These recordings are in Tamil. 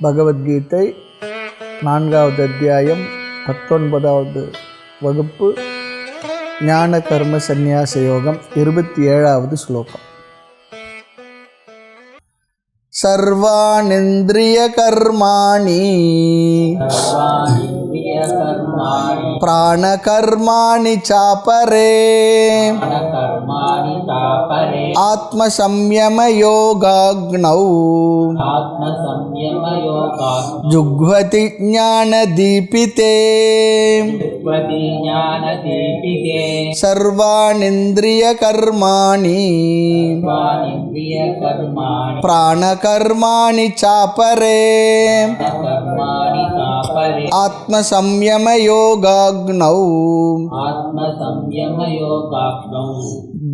பகவத்கீதை 4வது அத்தியாயம் 19வது வகுப்பு ஞான கர்ம சந்நியாச யோகம் 27வது ஸ்லோகம். சர்வானிந்திரிய கர்மாணி பிராண கர்மாணி சாபரே ஆத்ம சம்யம யோகாக்னௌ ஜுக்வதி ஞான தீபிதே சர்வானிந்திரிய கர்மாணி பிராண கர்மாணி சாபரே ஆத்ம சம்யம யோகாக்னௌ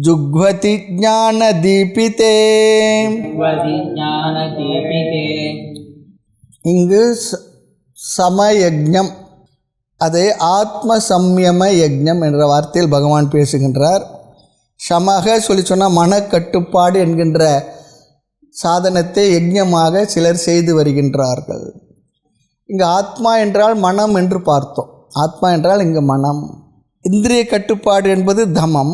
ஜுக்வதி ஞான தீபிதே. இங்கு சமயஜ்ஞம், அதை ஆத்ம சம்யம யஜ்ஞம் என்ற வார்த்தையில் பகவான் பேசுகின்றார். சமக சொல்லி சொன்னால் மனக்கட்டுப்பாடு என்கின்ற சாதனத்தை யஜ்ஞமாக சிலர் செய்து வருகின்றார்கள். இங்கு ஆத்மா என்றால் மனம் என்று பார்த்தோம். ஆத்மா என்றால் இங்கு மனம். இந்திரிய கட்டுப்பாடு என்பது தமம்,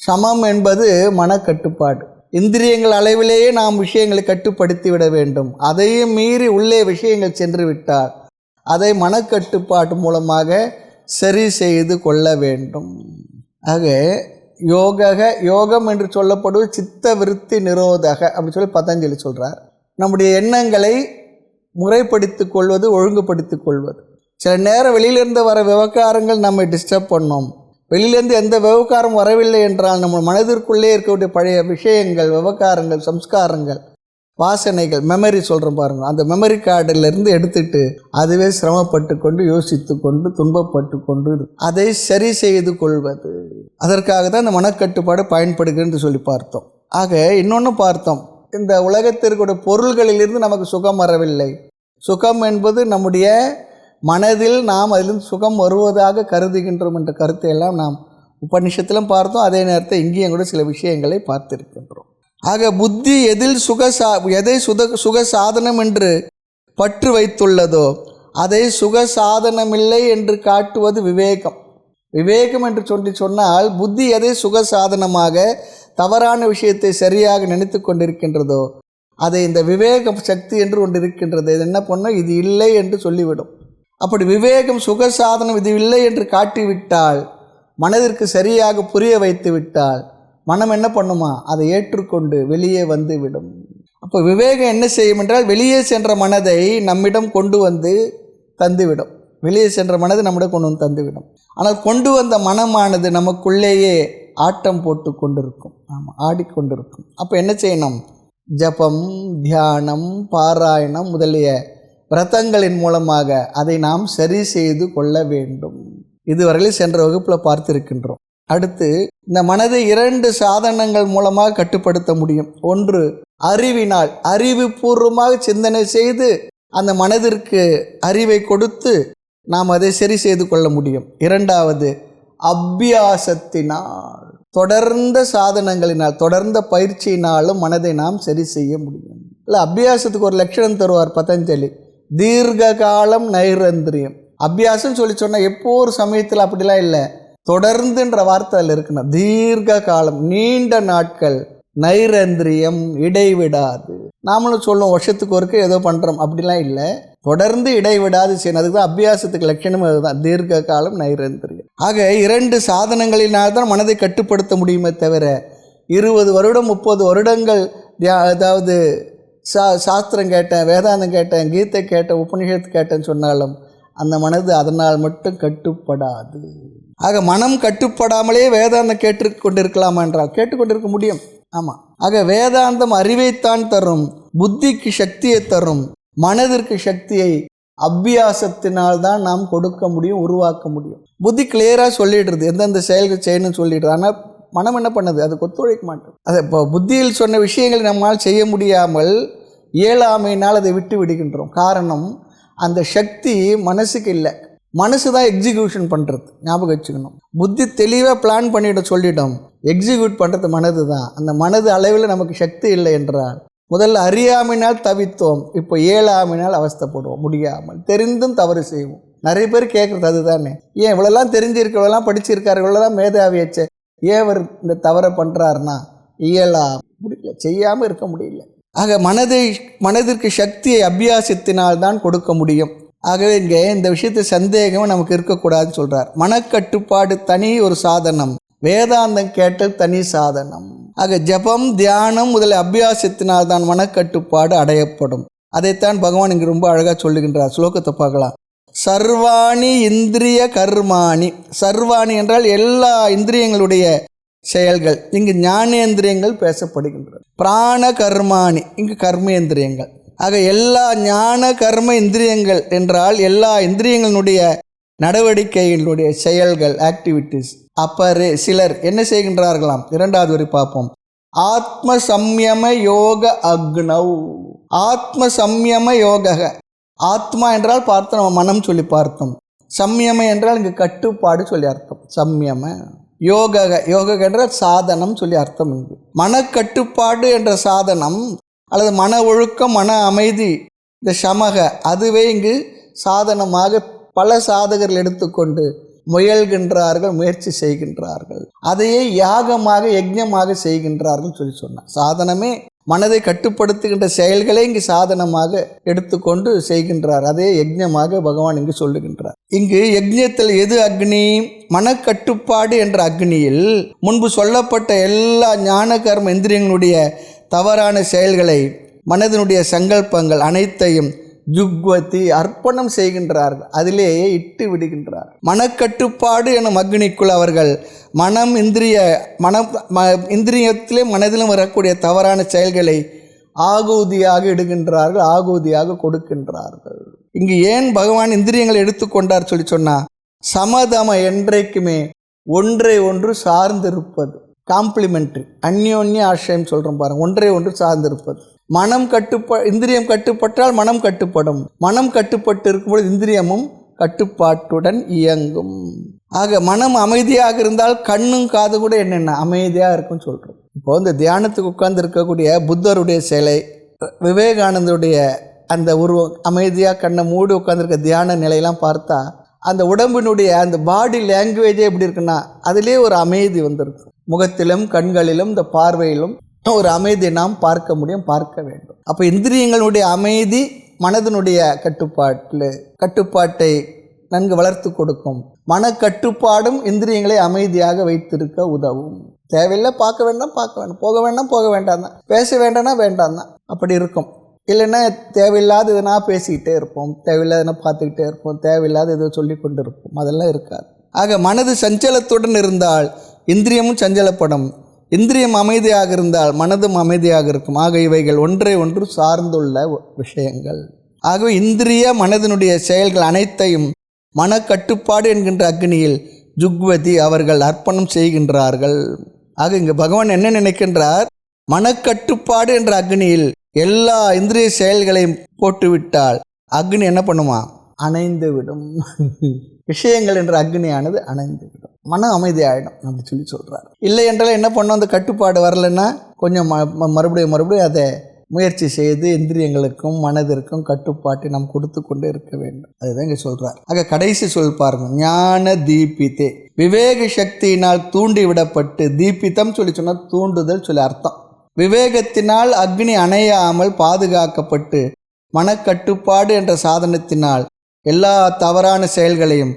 சமம் என்பது மனக்கட்டுப்பாடு. இந்திரியங்கள் அளவிலேயே நாம் விஷயங்களை கட்டுப்படுத்தி விட வேண்டும். அதையும் மீறி உள்ளே விஷயங்கள் சென்று விட்டால் அதை மனக்கட்டுப்பாட்டு மூலமாக சரி செய்து கொள்ள வேண்டும். ஆக யோகம் என்று சொல்லப்படுவது சித்த விருத்தி நிரோதக அப்படி சொல்லி பதஞ்சலி சொல்கிறார். நம்முடைய எண்ணங்களை முறைப்படுத்திக் கொள்வது, ஒழுங்குபடுத்திக் கொள்வது. சில நேரம் வெளியிலேருந்து வர விவகாரங்கள் நம்மை டிஸ்டர்ப் பண்ணோம். வெளியிலேருந்து எந்த விவகாரம் வரவில்லை என்றால் நம்ம மனதிற்குள்ளே இருக்கக்கூடிய பழைய விஷயங்கள், விவகாரங்கள், சம்ஸ்காரங்கள், வாசனைகள், மெமரி சொல்கிறோம் பாருங்கள், அந்த மெமரி கார்டிலிருந்து எடுத்துட்டு அதுவே சிரமப்பட்டு கொண்டு யோசித்து கொண்டு துன்பப்பட்டு கொண்டு அதை சரி செய்து கொள்வது. அதற்காக தான் இந்த மனக்கட்டுப்பாடு பயன்படுகிறது சொல்லி பார்த்தோம். ஆக இன்னொன்று பார்த்தோம், இந்த உலகத்திற்குடைய பொருள்களிலிருந்து நமக்கு சுகம் வரவில்லை. சுகம் என்பது நம்முடைய மனதில் நாம் அதிலிருந்து சுகம் வருவதாக கருதுகின்றோம் என்ற கருத்தை எல்லாம் நாம் உபநிஷத்திலும் பார்த்தோம். அதே நேரத்தில் இங்கேயும் கூட சில விஷயங்களை பார்த்திருக்கின்றோம். ஆக புத்தி எதில் எதை சுக சாதனம் என்று பற்று வைத்துள்ளதோ அதை சுக சாதனமில்லை என்று காட்டுவது விவேகம். விவேகம் என்று சொன்னால் புத்தி எதை சுக சாதனமாக தவறான விஷயத்தை சரியாக நினைத்து கொண்டிருக்கின்றதோ அதை இந்த விவேக சக்தி என்று ஒன்று இருக்கின்றது. இது என்ன பண்ணும், இது இல்லை என்று சொல்லிவிடும். அப்படி விவேகம் சுக சாதனம் இது இல்லை என்று காட்டிவிட்டால், மனதிற்கு சரியாக புரிய வைத்து விட்டால் மனம் என்ன பண்ணுமா, அதை ஏற்றுக்கொண்டு வெளியே வந்து விடும். அப்போ விவேகம் என்ன செய்யும் என்றால் வெளியே சென்ற மனதை நம்மிடம் கொண்டு வந்து தந்துவிடும். வெளியே சென்ற மனதை நம்மிடம் கொண்டு வந்து தந்துவிடும். ஆனால் கொண்டு வந்த மனமானது நமக்குள்ளேயே ஆட்டம் போட்டு கொண்டிருக்கும். ஆமாம், ஆடிக்கொண்டிருக்கும். அப்போ என்ன செய்யணும், ஜபம், தியானம், பாராயணம் முதலிய விரதங்களின் மூலமாக அதை நாம் சரி செய்து கொள்ள வேண்டும். இதுவரையில் சென்ற வகுப்பில் பார்த்திருக்கின்றோம். அடுத்து இந்த மனதை 2 சாதனங்கள் மூலமாக கட்டுப்படுத்த முடியும். ஒன்று அறிவினால், அறிவுபூர்வமாக சிந்தனை செய்து அந்த மனதிற்கு அறிவை கொடுத்து நாம் அதை சரி செய்து கொள்ள முடியும். இரண்டாவது அபியாசத்தினால், தொடர்ந்த சாதனங்களினால், தொடர்ந்த பயிற்சியினாலும் மனதை நாம் சரி செய்ய முடியும். இல்லை, அபியாசத்துக்கு ஒரு லட்சணம் தருவார் பதஞ்சலி, தீர்க்க காலம் நைரந்திரியம். அபியாசம் சொல்லி சொன்னால் எப்போ ஒரு சமயத்தில் அப்படிலாம் இல்லை, தொடர்ந்துன்ற வார்த்தை அதில் இருக்கணும். தீர்க்க காலம், நீண்ட நாட்கள், நைரந்திரியம், இடைவிடாது. நாமளும் சொல்லுவோம் வருஷத்துக்கு ஒருக்க ஏதோ பண்ணுறோம், அப்படிலாம் இல்லை, தொடர்ந்து இடைவிடாது செய்யணும். அதுக்கு தான் அபியாசத்துக்கு லட்சணம் அதுதான், தீர்க்க காலம் நைரந்திரியம். ஆக 2 சாதனங்களினால்தான் மனதை கட்டுப்படுத்த முடியுமே தவிர 20 வருடம் 30 வருடங்கள் அதாவது சாஸ்திரம் கேட்டேன், வேதாந்தம் கேட்டேன், கீதை கேட்டேன், உபநிஷத்து கேட்டேன்னு சொன்னாலும் அந்த மனது அதனால் மட்டும் கட்டுப்படாது. ஆக மனம் கட்டுப்படாமலே வேதாந்தம் கேட்டுக்கொண்டிருக்கலாமா என்றால் கேட்டுக்கொண்டிருக்க முடியும். ஆமாம். ஆக வேதாந்தம் அறிவைத்தான் தரும், புத்திக்கு சக்தியை தரும், மனதிற்கு சக்தியை அபியாசத்தினால் தான் நாம் கொடுக்க முடியும், உருவாக்க முடியும். புத்தி கிளியராக சொல்லிடுறது, எந்தெந்த செயல்கள் செய்யணும்னு சொல்லிடுறது. ஆனால் மனம் என்ன பண்ணுது, அதுக்கு ஒத்துழைக்க மாட்டோம். அதை இப்போ புத்தியில் சொன்ன விஷயங்களை நம்மால் செய்ய முடியாமல் இயலாமையினால் அதை விட்டு விடுகின்றோம். காரணம், அந்த சக்தி மனசுக்கு இல்லை. மனசு தான் எக்ஸிக்யூஷன் பண்ணுறது, ஞாபகம் வச்சுக்கணும். புத்தி தெளிவாக பிளான் பண்ணிவிட சொல்லிட்டோம், எக்ஸிக்யூட் பண்ணுறது மனது தான். அந்த மனது அளவில் நமக்கு சக்தி இல்லை என்றால் முதல்ல அறியாமையினால் தவித்தோம், இப்போ இயலாமையினால் அவஸ்தைப்படுவோம், முடியாமல் தெரிந்தும் தவறு செய்வோம். நிறைய பேர் கேட்குறது அதுதானே, ஏன் இவ்வளோலாம் தெரிஞ்சிருக்கு, இவ்வளோலாம் படிச்சிருக்காரு, இவ்வளோலாம் மேதாவியாச்சு, ஏன் அவர் இந்த தவறை பண்ணுறாருன்னா முடியல, செய்யாமல் இருக்க முடியல. ஆக மனதிற்கு சக்தியை அபியாசத்தினால் தான் கொடுக்க முடியும். ஆகவே இங்கே இந்த விஷயத்தை சந்தேகமும் நமக்கு இருக்கக்கூடாதுன்னு சொல்கிறார். மனக்கட்டுப்பாடு தனி ஒரு சாதனம், வேதாந்தம் கேட்டல் தனி சாதனம். ஆக ஜபம் தியானம் முதல் அபியாசத்தினால் தான் மனக்கட்டுப்பாடு அடையப்படும். அதைத்தான் பகவான் இங்கு ரொம்ப அழகாக சொல்லுகின்றார். ஸ்லோகத்தை பார்க்கலாம். சர்வாணி இந்திரிய கர்மாணி. சர்வாணி என்றால் எல்லா இந்திரியங்களுடைய செயல்கள், இங்கு ஞானேந்திரியங்கள் பேசப்படுகின்றது. பிராண கர்மாணி, இங்கு கர்மேந்திரியங்கள். ஆக எல்லா ஞான கர்ம இந்திரியங்கள் என்றால் எல்லா இந்திரியங்களுடைய நடவடிக்கைகளுடைய செயல்கள், ஆக்டிவிட்டீஸ். அப்பரே சிலர் என்ன செய்கின்றார்களாம்? இரண்டாவது வரை பார்ப்போம். ஆத்ம சம்யம யோக அக்னவ். ஆத்ம சம்யம யோக. ஆத்மா என்றால் பார்த்தோம், நம்ம மனம் சொல்லி பார்த்தோம். சம்யம என்றால் இங்கு கட்டுப்பாடு சொல்லி அர்த்தம். சம்யம யோக, யோக என்றால் சாதனம் சொல்லி அர்த்தம். இங்கு மனக்கட்டுப்பாடு என்ற சாதனம் அல்லது மன ஒழுக்கம், மன அமைதி, இந்த சமக, அதுவே இங்கு சாதனமாக பல சாதகர்கள் எடுத்துக்கொண்டு முயல்கின்றார்கள், முயற்சி செய்கின்றார்கள். அதையே யாகமாக யஜ்ஞமாக செய்கின்றார்கள் சொல்லி சொன்னார். சாதனமே மனதை கட்டுப்படுத்துகின்ற செயல்களை இங்கு சாதனமாக எடுத்துக்கொண்டு செய்கின்றார். அதே யஜ்ஞமாக பகவான் இங்கு சொல்லுகின்றார். இங்கு யஜ்ஞத்தில் எது அக்னி? மனக்கட்டுப்பாடு என்ற அக்னியில் முன்பு சொல்லப்பட்ட எல்லா ஞான கர்ம இந்திரியங்களுடைய தவறான செயல்களை, மனதினுடைய சங்கல்பங்கள் அனைத்தையும் ஜுக்வதி அர்ப்பணம் செய்கின்றார்கள், அதிலேயே இட்டு விடுகின்றார். மனக்கட்டுப்பாடு எனும் அக்னிக்குள் அவர்கள் மனம் இந்திரியத்திலே மனதிலும் வரக்கூடிய தவறான செயல்களை ஆகூதியாக இடுகின்றார்கள், ஆகூதியாக கொடுக்கின்றார்கள். இங்கு ஏன் பகவான் இந்திரியங்களை எடுத்துக்கொண்டார் சொல்லி சொன்னால், சமதம என்றைக்குமே ஒன்றை ஒன்று சார்ந்திருப்பது, காம்ப்ளிமெண்ட்ரி, அந்யோன்ய ஆசிரியம் சொல்கிறோம் பாருங்கள், ஒன்றை ஒன்று சார்ந்திருப்பது. மனம் இந்திரியம் கட்டுப்பட்டால் மனம் கட்டுப்படும், மனம் கட்டுப்பட்டு இருக்கும்போது இந்திரியமும் கட்டுப்பாட்டுடன் இயங்கும். ஆக மனம் அமைதியாக இருந்தால் கண்ணும் காது கூட என்னென்ன அமைதியாக இருக்குன்னு சொல்கிறோம். இப்போ இந்த தியானத்துக்கு உட்கார்ந்து இருக்கக்கூடிய புத்தருடைய சிலை, விவேகானந்தருடைய அந்த உருவம், அமைதியாக கண்ணை மூடி உட்காந்துருக்க தியான நிலையெல்லாம் பார்த்தா அந்த உடம்பினுடைய அந்த பாடி லாங்குவேஜே எப்படி இருக்குன்னா அதிலே ஒரு அமைதி வந்திருக்கும். முகத்திலும் கண்களிலும் இந்த பார்வையிலும் ஒரு அமைதியை நாம் பார்க்க முடியும், பார்க்க வேண்டும். அப்போ இந்திரியங்களுடைய அமைதி மனதினுடைய கட்டுப்பாட்டை நன்கு வளர்த்து கொடுக்கும். மனக்கட்டுப்பாடும் இந்திரியங்களை அமைதியாக வைத்திருக்க உதவும். தேவையில்லை பார்க்க வேண்டாம், பார்க்க வேண்டாம், போக வேண்டாம், போக வேண்டாம் தான், பேச வேண்டாம்னா வேண்டாம் தான், அப்படி இருக்கும். இல்லைன்னா தேவையில்லாத எதுனா பேசிக்கிட்டே இருப்போம், தேவையில்லாதனா பார்த்துக்கிட்டே இருப்போம், தேவையில்லாத எதோ சொல்லி கொண்டு இருப்போம், அதெல்லாம் இருக்காது. ஆக மனது சஞ்சலத்துடன் இருந்தால் இந்திரியமும் சஞ்சலப்படும், இந்திரியம் அமைதியாக இருந்தால் மனதும் அமைதியாக இருக்கும். ஆக இவைகள் ஒன்றை ஒன்று சார்ந்துள்ள விஷயங்கள். ஆகவே இந்திரிய மனதினுடைய செயல்கள் அனைத்தையும் மனக்கட்டுப்பாடு என்கின்ற அக்னியில் ஜுக்வதி அவர்கள் அர்ப்பணம் செய்கின்றார்கள். ஆக இங்கு பகவான் என்ன நினைக்கின்றார்? மனக்கட்டுப்பாடு என்ற அக்னியில் எல்லா இந்திரிய செயல்களையும் போட்டுவிட்டால் அக்னி என்ன பண்ணுமா? அணைந்து விடும். விஷயங்கள் என்ற அக்னியானது அணைந்து விடும், மனம் அமைதியாகிடும் அப்படி சொல்கிறார். இல்லை என்றால் என்ன பண்ணோம்? அந்த கட்டுப்பாடு வரலைன்னா கொஞ்சம் மறுபடியும் அதை முயற்சி செய்து இந்திரியங்களுக்கும் மனதிற்கும் கட்டுப்பாட்டை நாம் கொடுத்து கொண்டே இருக்க வேண்டும். அதுதான் இங்கே சொல்கிறார். ஆக கடைசி சொல் பாருங்க, ஞான தீபித்தே, விவேக சக்தியினால் தூண்டி விடப்பட்டு, தீபித்தம் சொல்லி சொன்னால் தூண்டுதல் சொல்லி அர்த்தம். விவேகத்தினால் அக்னி அணையாமல் பாதுகாக்கப்பட்டு மனக்கட்டுப்பாடு என்ற சாதனத்தினால் எல்லா தவறான செயல்களையும்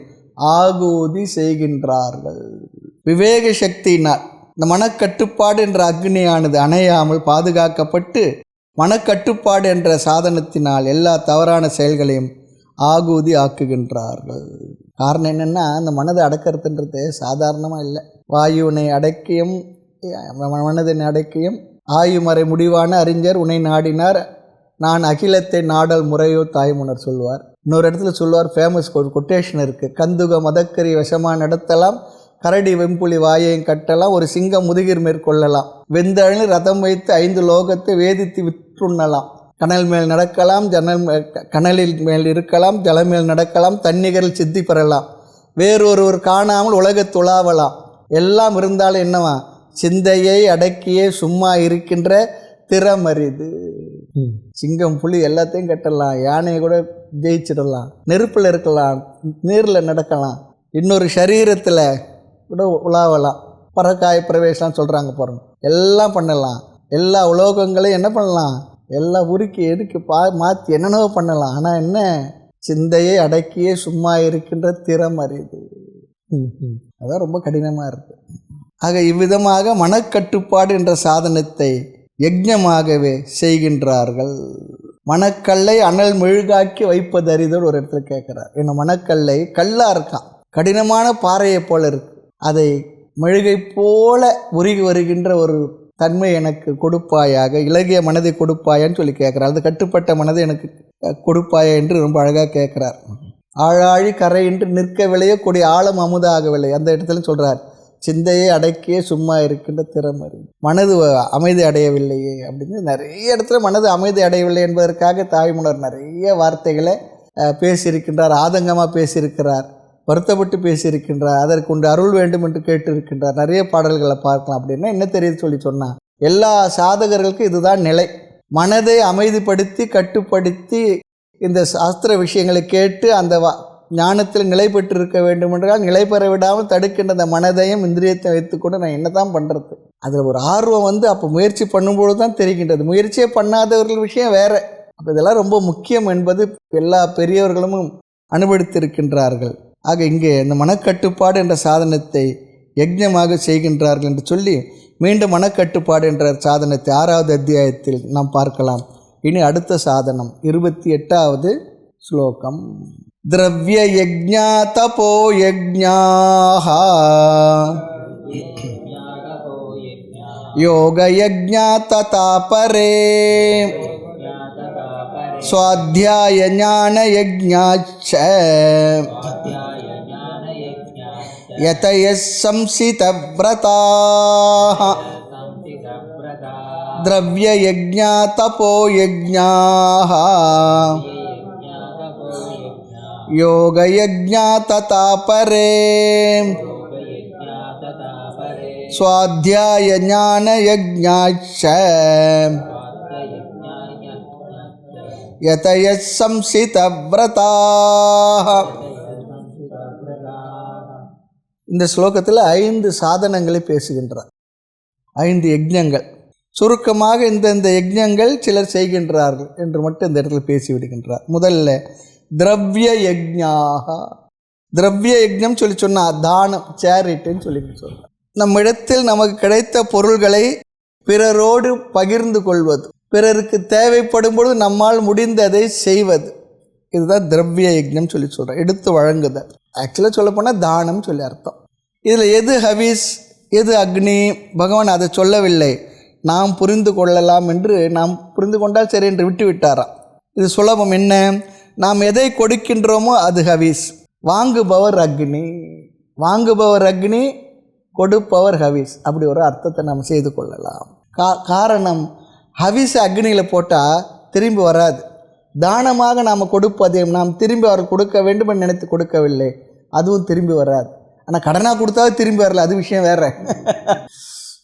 ஆகூதி செய்கின்றார்கள். விவேக சக்தியினால் இந்த மனக்கட்டுப்பாடு என்ற அக்னியானது அணையாமல் பாதுகாக்கப்பட்டு மனக்கட்டுப்பாடு என்ற சாதனத்தினால் எல்லா தவறான செயல்களையும் ஆகூதி ஆக்குகின்றார்கள். காரணம் என்னென்னா, அந்த மனதை அடக்கிறதுன்றது சாதாரணமாக இல்லை. வாயுனை அடக்கியும் மனதினை அடக்கியும் ஆயுமறை முடிவான அறிஞர் உன்னை நாடினார், நான் அகிலத்தை நாடல் முறையோ தாய்முனர் சொல்வார். இன்னொரு இடத்துல சொல்லுவார், ஃபேமஸ் கொட்டேஷன் இருக்குது, கந்துக மதக்கரி விஷமாக நடத்தலாம், கரடி வெம்புலி வாயையும் கட்டலாம், ஒரு சிங்கம் முதுகிர் மேற்கொள்ளலாம், வெந்தழனி ரதம் வைத்து 5 லோகத்தை வேதித்து விற்றுண்ணலாம், கனல் மேல் நடக்கலாம், கனலில் மேல் இருக்கலாம், ஜல மேல் நடக்கலாம், தன்னிகரில் சித்தி பெறலாம், வேறொருவர் காணாமல் உலகத் துளாவலாம், எல்லாம் இருந்தாலும் என்னவா? சிந்தையை அடக்கியே சும்மா இருக்கின்ற திறமறிது. சிங்கம் புலி எல்லாத்தையும் கட்டலாம், யானையை கூட ஜெயிச்சிடலாம், நெருப்பில் இருக்கலாம், நீரில் நடக்கலாம், இன்னொரு சரீரத்தில் கூட உலாவலாம், பறக்காய பிரவேசம்லாம் சொல்கிறாங்க பாருங்க, எல்லாம் பண்ணலாம். எல்லா உலோகங்களையும் என்ன பண்ணலாம், எல்லாம் உருக்கி எடுக்கி மாற்றி என்னென்னவோ பண்ணலாம். ஆனால் என்ன, சிந்தையை அடக்கியே சும்மா இருக்கின்ற திறம் அறியுது. அதான் ரொம்ப கடினமாக இருக்குது. ஆக இவ்விதமாக மனக்கட்டுப்பாடு என்ற சாதனத்தை யஜ்ஞமாகவே செய்கின்றார்கள். மனக்கல்லை அனல் மெழுகாக்கி வைப்பது அறிதல் ஒரு இடத்துல கேட்குறார். என்ன மனக்கல்லை கல்லாக இருக்கான், கடினமான பாறையை போல இருக்கு, அதை மெழுகை போல உருகி வருகின்ற ஒரு தன்மை எனக்கு கொடுப்பாயாக, இலகிய மனதை கொடுப்பாயான்னு சொல்லி கேட்குறார். அது கட்டுப்பட்ட மனதை எனக்கு கொடுப்பாயா என்று ரொம்ப அழகாக கேட்குறார். ஆழாழி கரையின்றி நிற்கவில்லையே கொடி ஆழம் அமுதாகவில்லை, அந்த இடத்துல சொல்கிறார், சிந்தையை அடக்கியே சும்மா இருக்கின்ற திறமறி, மனது அமைதி அடையவில்லையே அப்படின்னு நிறைய இடத்துல மனது அமைதி அடையவில்லை என்பதற்காக தாய்மலர் நிறைய வார்த்தைகளை பேசியிருக்கின்றார், ஆதங்கமாக பேசியிருக்கிறார், வருத்தப்பட்டு பேசியிருக்கின்றார், அதற்கு உண்டு அருள் வேண்டும் என்று கேட்டிருக்கின்றார். நிறைய பாடல்களை பார்க்கலாம். அப்படின்னா என்ன தெரியுது சொன்னால், எல்லா சாதகர்களுக்கும் இதுதான் நிலை. மனதை அமைதிப்படுத்தி கட்டுப்படுத்தி இந்த சாஸ்திர விஷயங்களை கேட்டு அந்த ஞானத்தில் நிலை பெற்று இருக்க வேண்டும் என்றால் நிலை பெற விடாமல் தடுக்கின்ற அந்த மனதையும் இந்திரியத்தை வைத்துக்கொண்டு நான் என்ன தான் பண்ணுறது, அதில் ஒரு ஆர்வம் அப்போ முயற்சி பண்ணும்பொழுது தான் தெரிகின்றது. முயற்சியே பண்ணாதவர்கள் விஷயம் வேறு. அப்போ இதெல்லாம் ரொம்ப முக்கியம் என்பது எல்லா பெரியவர்களும் அனுபவித்திருக்கின்றார்கள். ஆக இங்கே இந்த மனக்கட்டுப்பாடு என்ற சாதனத்தை யஜ்ஞமாக செய்கின்றார்கள் என்று சொல்லி மீண்டும் மனக்கட்டுப்பாடு என்ற சாதனத்தை 6வது அத்தியாயத்தில் நாம் பார்க்கலாம். இனி அடுத்த சாதனம் 28வது ஸ்லோகம். திரவ்ய யஜ்ஞா தபோ யஜ்ஞாஹ யோக யஜ்ஞா ததா பரே ஸ்வாத்யாய ஞான யஜ்ஞாச்ச யதயஸ் சம்சித வ்ரதாஹ திரவ்ய யஜ்ஞா தபோ யஜ்ஞாஹ யோக யஜ்ஞா ததா பரே ஸ்வாத்யாய ஞான யஜ்ஞாச்ச யதயஸ் சம்சித வ்ரதாஹ. இந்த ஸ்லோகத்தில் 5 சாதனங்களை பேசுகின்றார், 5 யஜ்ஞங்கள். சுருக்கமாக இந்த யஜ்ஞங்கள் சிலர் செய்கின்றார்கள் என்று மட்டும் இந்த இடத்துல பேசிவிடுகின்றார். முதல்ல திரவ்ய யஜ்ஞாக. திரவ்ய யஜ்ஞம் சொல்லி சொன்னால் தானம், சேரிட்டின்னு சொல்லி சொல்கிறார். நம்மிடத்தில் நமக்கு கிடைத்த பொருள்களை பிறரோடு பகிர்ந்து கொள்வது, பிறருக்கு தேவைப்படும் பொழுது நம்மால் முடிந்ததை செய்வது, இதுதான் திரவ்ய யஜ்ஞம் சொல்லி சொல்கிறேன். எடுத்து வழங்குதல். ஆக்சுவலாக சொல்லப்போனால் தானம் சொல்லி அர்த்தம். இதில் எது ஹவிஸ் எது அக்னி, பகவான் அதை சொல்லவில்லை, நாம் புரிந்து கொள்ளலாம் என்று, நாம் புரிந்து கொண்டால் சரி என்று விட்டு விட்டாராம். இது சுலபம். என்ன, நாம் எதை கொடுக்கின்றோமோ அது ஹவிஸ், வாங்குபவர் அக்னி, வாங்குபவர் அக்னி, கொடுப்பவர் ஹவிஸ், அப்படி ஒரு அர்த்தத்தை நாம் செய்து கொள்ளலாம். காரணம், ஹவிஸ் அக்னியில் போட்டால் திரும்பி வராது. தானமாக நாம் கொடுப்பதையும் நாம் திரும்பி அவர் கொடுக்க வேண்டும் என்று நினைத்து கொடுக்கவில்லை, அதுவும் திரும்பி வராது. ஆனால் கடனாக கொடுத்தாலும் திரும்பி வரல, அது விஷயம் வேறு.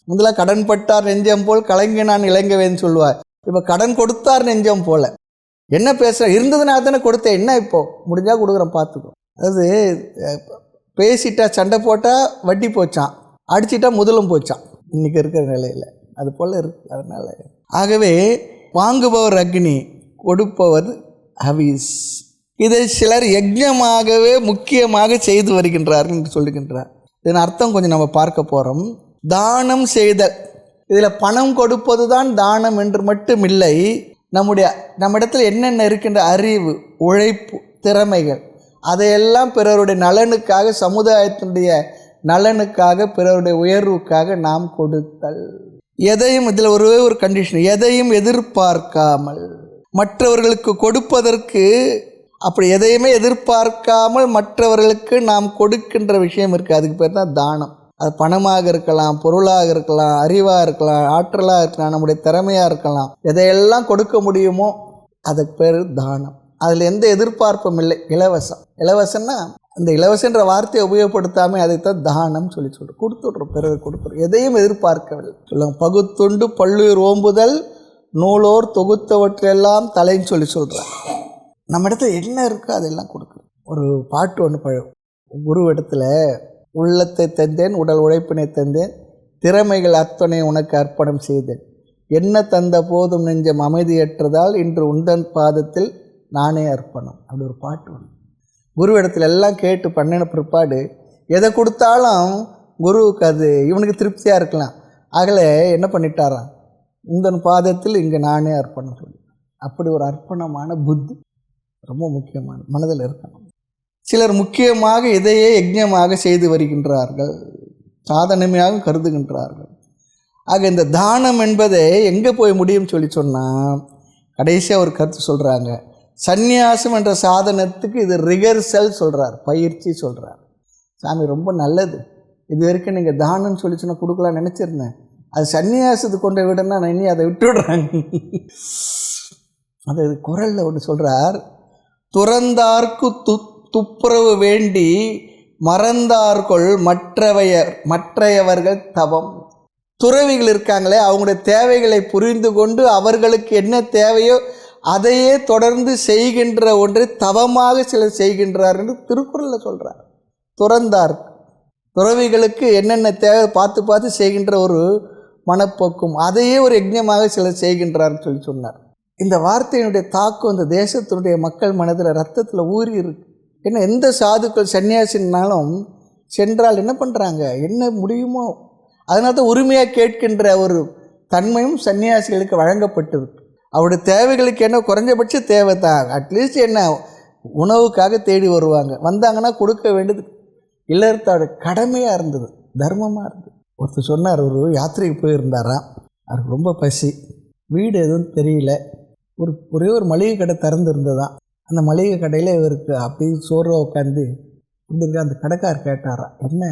முதல்ல கடன் பட்டார் நெஞ்சம் போல் கலங்கினான் இளங்கவேன்னு சொல்லுவார். இப்போ கடன் கொடுத்தார் நெஞ்சம் போல். என்ன பேசுகிற, இருந்ததுனால தானே கொடுத்தேன், என்ன இப்போது முடிஞ்சால் கொடுக்குறேன் பார்த்துக்கோ. அதாவது பேசிட்டா சண்டை போட்டால் வட்டி போச்சான், அடிச்சிட்டா முதலும் போச்சான் இன்றைக்கி இருக்கிற நிலையில். அது போல் இருக்கு. அதனால் ஆகவே வாங்குபவர் அக்னி, கொடுப்பவர் ஹவிஸ். இதை சிலர் யஜ்ஞமாகவே முக்கியமாக செய்து வருகின்றார்கள் என்று சொல்லுகின்றார். இதன் அர்த்தம் கொஞ்சம் நம்ம பார்க்க போகிறோம். தானம் செய்தல், இதில் பணம் கொடுப்பது தான் தானம் என்று மட்டும் இல்லை. நம்மிடத்தில் என்னென்ன இருக்கின்ற அறிவு, உழைப்பு, திறமைகள், அதையெல்லாம் பிறருடைய நலனுக்காக, சமுதாயத்தினுடைய நலனுக்காக, பிறருடைய உயர்வுக்காக நாம் கொடுத்தல். எதையும், இதில் ஒரு கண்டிஷன், எதையும் எதிர்பார்க்காமல் மற்றவர்களுக்கு கொடுப்பதற்கு, அப்படி எதையுமே எதிர்பார்க்காமல் மற்றவர்களுக்கு நாம் கொடுக்கின்ற விஷயம் இருக்குது, அதுக்கு பேர் தான் தானம். அது பணமாக இருக்கலாம், பொருளாக இருக்கலாம், அறிவாக இருக்கலாம், ஆற்றலாக இருக்கலாம், நம்முடைய திறமையாக இருக்கலாம். எதையெல்லாம் கொடுக்க முடியுமோ அதுக்கு பேர் தானம். அதில் எந்த எதிர்பார்ப்பும் இல்லை. இலவசம். இலவசம்னா அந்த இலவசன்ற வார்த்தையை உபயோகப்படுத்தாமல் அதைத்தான் தானம் சொல்லி சொல்கிறோம். கொடுத்துட்றோம், பிறகு கொடுத்துட்றோம், எதையும் எதிர்பார்க்கவில்லை. சொல்லுங்க, பகுத்துண்டு பல்லுயிர் ஓம்புதல் நூலோர் தொகுத்தவற்றெல்லாம் தலைன்னு சொல்கிறார். நம்ம இடத்துல என்ன இருக்கோ அதெல்லாம் கொடுக்குறோம். ஒரு பாட்டு ஒன்று குரு இடத்துல உள்ளத்தை தந்தேன், உடல் உழைப்பினை தந்தேன், திறமைகள் அத்தனை உனக்கு அர்ப்பணம் செய்தேன், என்ன தந்த போதும் நெஞ்சம் அமைதியற்றதால் இன்று உந்தன் பாதத்தில் நானே அர்ப்பணம். அப்படி ஒரு பாட்டு ஒன்று குரு இடத்துல எல்லாம் கேட்டு பண்ணின பிற்பாடு எதை கொடுத்தாலும் குருவுக்கு அது இவனுக்கு திருப்தியாக இருக்கலாம். ஆகலை என்ன பண்ணிட்டாராம், உந்தன் பாதத்தில் இங்கே நானே அர்ப்பணம் சொல்லி. அப்படி ஒரு அர்ப்பணமான புத்தி ரொம்ப முக்கியமான மனதில் இருக்கணும். சிலர் முக்கியமாக இதையே யஜ்ஞமாக செய்து வருகின்றார்கள், சாதனமையாக கருதுகின்றார்கள். ஆக இந்த தானம் என்பதை எங்கே போய் முடியும் சொன்னால் கடைசியாக ஒரு கருத்து சொல்கிறாங்க. சந்நியாசம் என்ற சாதனத்துக்கு இது ரிகர்சல் சொல்கிறார், பயிற்சி சொல்கிறார். சாமி ரொம்ப நல்லது, இது வரைக்கும் நீங்கள் தானம்னு சொன்னா கொடுக்கலான்னு நினச்சிருந்தேன், அது சந்நியாசத்துக்கு கொண்டு விடனா நான் இனி அதை விட்டு விடுறாங்க. அது குரலில் ஒன்று சொல்கிறார், துறந்தார்க்கு துப்புரவு வேண்டி மறந்தார்கொள் மற்றையவர்கள் தவம். துறவிகள் இருக்காங்களே, அவங்களுடைய தேவைகளை புரிந்து கொண்டு அவர்களுக்கு என்ன தேவையோ அதையே தொடர்ந்து செய்கின்ற ஒன்றை தவமாக சிலர் செய்கின்றார் என்று திருக்குறளில் சொல்கிறார். துறந்தார் துறவிகளுக்கு என்னென்ன தேவை பார்த்து பார்த்து செய்கின்ற ஒரு மனப்போக்கும், அதையே ஒரு யஜ்ஞமாக சிலர் செய்கின்றார்னு சொன்னார். இந்த வார்த்தையினுடைய தாக்கம் இந்த தேசத்தினுடைய மக்கள் மனதில் ரத்தத்தில் ஊறி இருக்கு. ஏன்னா எந்த சாதுக்கள் சன்னியாசினாலும் சென்றால் என்ன பண்ணுறாங்க, என்ன முடியுமோ அதனால தான் உரிமையாக கேட்கின்ற ஒரு தன்மையும் சன்னியாசிகளுக்கு வழங்கப்பட்டிருக்கு. அவருடைய தேவைகளுக்கு என்ன குறைஞ்சபட்ச தேவை தான், அட்லீஸ்ட் என்ன உணவுக்காக தேடி வருவாங்க, வந்தாங்கன்னா கொடுக்க வேண்டியது இல்லறத்தோட கடமையாக இருந்தது, தர்மமாக இருந்தது. ஒருத்தர் சொன்னார், ஒரு யாத்திரைக்கு போயிருந்தாராம், அவருக்கு ரொம்ப பசி, வீடு எதுவும் தெரியல, ஒரே ஒரு மளிகை கடை திறந்து இருந்ததான். அந்த மளிகை கடையில் இவருக்கு அப்படியே சோர்வாக உட்காந்து இருந்திருக்க. அந்த கடைக்கார் கேட்டாராம், என்ன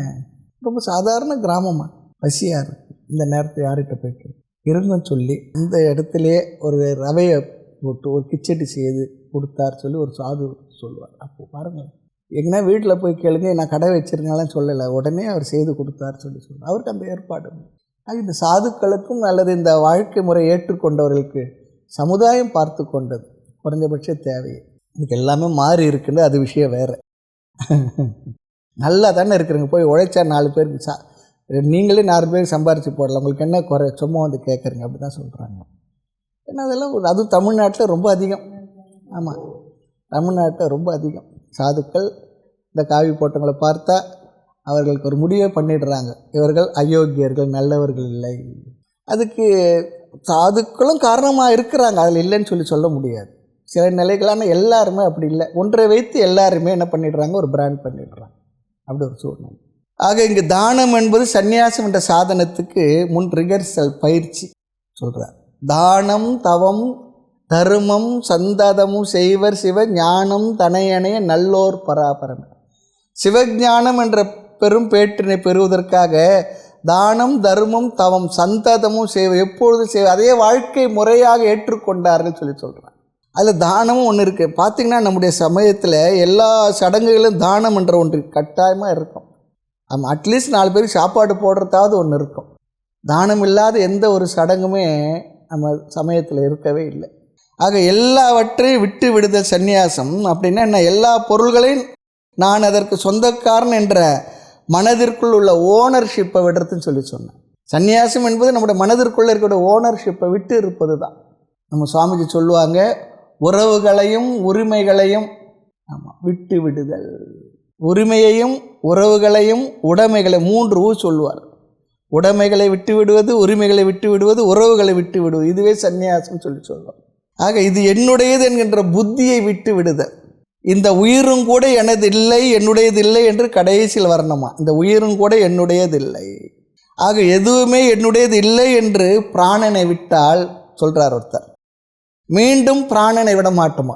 ரொம்ப சாதாரண கிராமமாக பசியாக இருக்குது, இந்த நேரத்தை யார்கிட்ட போய்க்கு இருங்கன்னு சொல்லி இந்த இடத்துலையே ஒரு ரவையை போட்டு ஒரு கிச்சடி செய்து கொடுத்தார் சொல்லி ஒரு சாது சொல்லுவார். அப்போது பாருங்கள், எங்கன்னா வீட்டில் போய் கேளுங்க, நான் கடை வச்சுருங்கலாம் சொல்லலை, உடனே அவர் செய்து கொடுத்தார் சொல்லுவார். அவருக்கு அந்த ஏற்பாடு. இந்த சாதுக்களுக்கும் அல்லது இந்த வாழ்க்கை முறை ஏற்றுக்கொண்டவர்களுக்கு சமுதாயம் பார்த்து கொண்டது குறைஞ்சபட்ச தேவையை. இதுக்கு எல்லாமே மாறி இருக்குன்னு அது விஷயம் வேறு. நல்லா தானே இருக்கிறீங்க, போய் உழைச்சா 4 பேருக்கு நீங்களே 4 பேர் சம்பாரித்து போடலாம், உங்களுக்கு என்ன குறை, சும்மா வந்து கேட்குறீங்க அப்படி தான் சொல்கிறாங்க. ஏன்னா அதெல்லாம் அதுவும் தமிழ்நாட்டில் ரொம்ப அதிகம். ஆமாம், தமிழ்நாட்டில் ரொம்ப அதிகம். சாதுக்கள் இந்த காவி போட்டவங்களை பார்த்தா அவர்களுக்கு ஒரு முடிவை பண்ணிடுறாங்க, இவர்கள் அயோக்கியர்கள், நல்லவர்கள் இல்லை. அதுக்கு சாதுக்களும் காரணமாக இருக்கிறாங்க, அதில் இல்லைன்னு சொல்ல முடியாது. சில நிலைகளான எல்லாருமே அப்படி இல்லை, ஒன்றை வைத்து எல்லாருமே என்ன பண்ணிடுறாங்க, ஒரு பிராண்ட் பண்ணிடுறாங்க, அப்படி ஒரு சூழ்நிலை. ஆக இங்கு தானம் என்பது சந்நியாசம் என்ற சாதனத்துக்கு முன் ரிகர்சல் பயிற்சி சொல்கிறார். தானம் தவம் தருமம் சந்ததமும் செய்வர் சிவ ஞானம் தனையனைய நல்லோர் பராபரம். சிவஞானம் என்ற பெரும் பேற்றினை பெறுவதற்காக தானம் தர்மம் தவம் சந்ததமும் செய்வர், எப்பொழுது செய்வர், அதே வாழ்க்கை முறையாக ஏற்றுக்கொண்டார்கள் சொல்கிறார். அதில் தானமும் ஒன்று இருக்குது. பார்த்திங்கன்னா நம்முடைய சமயத்தில் எல்லா சடங்குகளும் தானம் என்ற ஒன்று கட்டாயமாக இருக்கும். ஆமாம், அட்லீஸ்ட் 4 பேருக்கு சாப்பாடு போடுறதாவது ஒன்று இருக்கும். தானம் இல்லாத எந்த ஒரு சடங்குமே நம்ம சமயத்தில் இருக்கவே இல்லை. ஆக எல்லாவற்றையும் விட்டு விடுதல் சந்நியாசம். அப்படின்னா என்ன, எல்லா பொருள்களையும் நான் அதற்கு சொந்தக்காரன் என்ற மனதிற்குள் உள்ள ஓனர்ஷிப்பை விடுறதுன்னு சொன்னேன். சந்நியாசம் என்பது நம்முடைய மனதிற்குள்ளே இருக்கிற ஓனர்ஷிப்பை விட்டு இருப்பது தான். நம்ம சுவாமிஜி சொல்லுவாங்க, உறவுகளையும் உரிமைகளையும் விட்டு விடுதல். உரிமையையும் உறவுகளையும் உடைமைகளை 3 சொல்லுவார். உடைமைகளை விட்டு விடுவது, உரிமைகளை விட்டு விடுவது, உறவுகளை விட்டு விடுவது, இதுவே சந்நியாசம் சொல்லுவார். ஆக இது என்னுடையது என்கின்ற புத்தியை விட்டு விடுதல். இந்த உயிரும் கூட எனது இல்லை, என்னுடையது இல்லை என்று கடைசியில் வரணுமா, இந்த உயிரும் கூட என்னுடையதில்லை. ஆக எதுவுமே என்னுடையது இல்லை என்று பிராணனை விட்டால் சொல்கிறார் ஒருத்தர், மீண்டும் பிராணனை விட மாட்டோமா.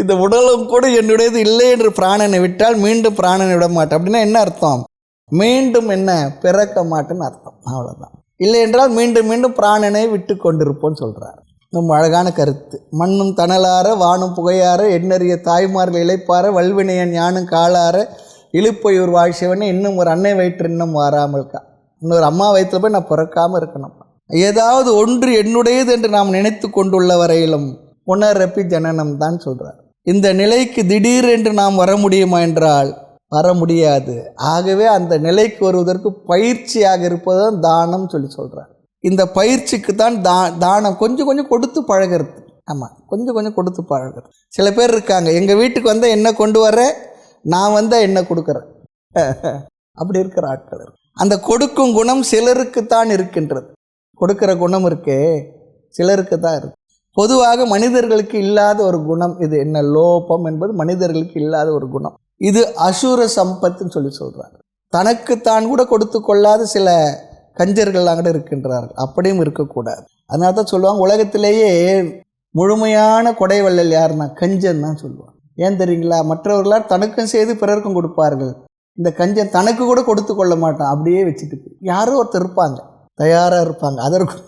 இந்த உடலும் கூட என்னுடையது இல்லை என்று பிராணனை விட்டால் மீண்டும் பிராணனை விட மாட்டேன். அப்படின்னா என்ன அர்த்தம், மீண்டும் என்ன பிறக்க மாட்டேன்னு அர்த்தம், அவ்வளோதான். இல்லை என்றால் மீண்டும் மீண்டும் பிராணனை விட்டு கொண்டிருப்போன்னு சொல்கிறார். ரொம்ப அழகான கருத்து. மண்ணும் தணலார வானும் புகையார எண்ணறிய தாய்மார்கள் இழைப்பார வல்வினையன் ஞானும் காலார இழுப்பையூர் வாழ்ச்சிவனே இன்னும் ஒரு அன்னை வயிற்று இன்னும் வாராமல்கா. இன்னொரு அம்மா வயிற்றில் போய் நான் பிறக்காமல் இருக்கணும். ஏதாவது ஒன்று என்னுடையது என்று நாம் நினைத்து கொண்டுள்ள வரையிலும் புனரப்பி ஜனனம் தான் சொல்கிறார். இந்த நிலைக்கு திடீரென்று நாம் வர முடியுமா என்றால் வர முடியாது. ஆகவே அந்த நிலைக்கு வருவதற்கு பயிற்சியாக இருப்பது தான் தானம் சொல்லி சொல்கிறார். இந்த பயிற்சிக்கு தான் தானம் கொஞ்சம் கொஞ்சம் கொடுத்து பழகிறது. ஆமாம், கொஞ்சம் கொஞ்சம் கொடுத்து பழகிறது. சில பேர் இருக்காங்க, எங்கள் வீட்டுக்கு வந்தால் என்ன கொண்டு வர, நான் வந்தால் என்ன கொடுக்குறேன், அப்படி இருக்கிற ஆட்கள். அந்த கொடுக்கும் குணம் சிலருக்குத்தான் இருக்கின்றது. கொடுக்கிற குணம் இருக்கே சிலருக்கு தான் இருக்கு. பொதுவாக மனிதர்களுக்கு இல்லாத ஒரு குணம் இது. என்ன லோபம் என்பது மனிதர்களுக்கு இல்லாத ஒரு குணம். இது அசுர சம்பத்துன்னு சொல்லி சொல்கிறார். தனக்குத்தான் கூட கொடுத்து கொள்ளாத சில கஞ்சர்கள்லாம் கூட இருக்கின்றார்கள். அப்படியும் இருக்கக்கூடாது. அதனால தான் சொல்லுவாங்க, உலகத்திலேயே முழுமையான கொடை வள்ளல் யாருன்னா கஞ்சன் தான் சொல்லுவாங்க. ஏன் தெரியுங்களா? மற்றவர்களால் தனக்கும் செய்து பிறருக்கும் கொடுப்பார்கள். இந்த கஞ்சன் தனக்கு கூட கொடுத்து கொள்ள மாட்டான், அப்படியே வச்சுட்டு யாரோ ஒருத்தர் இருப்பாங்க, தயாராக இருப்பாங்க அதற்கு.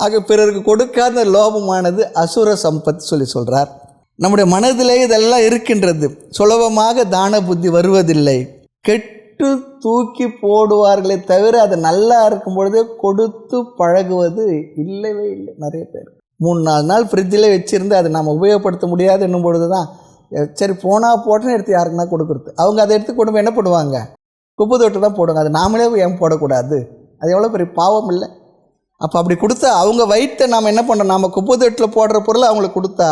ஆக பிறருக்கு கொடுக்காத லோபமானது அசுர சம்பத்து சொல்லி சொல்கிறார். நம்முடைய மனதிலே இதெல்லாம் இருக்கின்றது. சுலபமாக தான புத்தி வருவதில்லை. கெட்டு தூக்கி போடுவார்களே தவிர அது நல்லா இருக்கும் பொழுதே கொடுத்து பழகுவது இல்லவே இல்லை. நிறைய பேர் 3-4 நாள் ஃப்ரிட்ஜில் வச்சுருந்து அதை நாம் உபயோகப்படுத்த முடியாது என்னும் பொழுது தான் சரி போனால் போட்டுன்னு எடுத்து யாருக்குன்னா கொடுக்குறது. அவங்க அதை எடுத்து கொண்டு என்ன பண்ணுவாங்க, குப்பை தொட்டு தான் போடுவாங்க. அது நாமளே ஏன் போடக்கூடாது? அது எவ்வளோ பெரிய பாவம் இல்லை? அப்போ அப்படி கொடுத்தா அவங்க வயிற்றை நாம் என்ன பண்ணுறோம், நம்ம குப்பை தொட்டில் போடுற பொருளை அவங்களுக்கு கொடுத்தா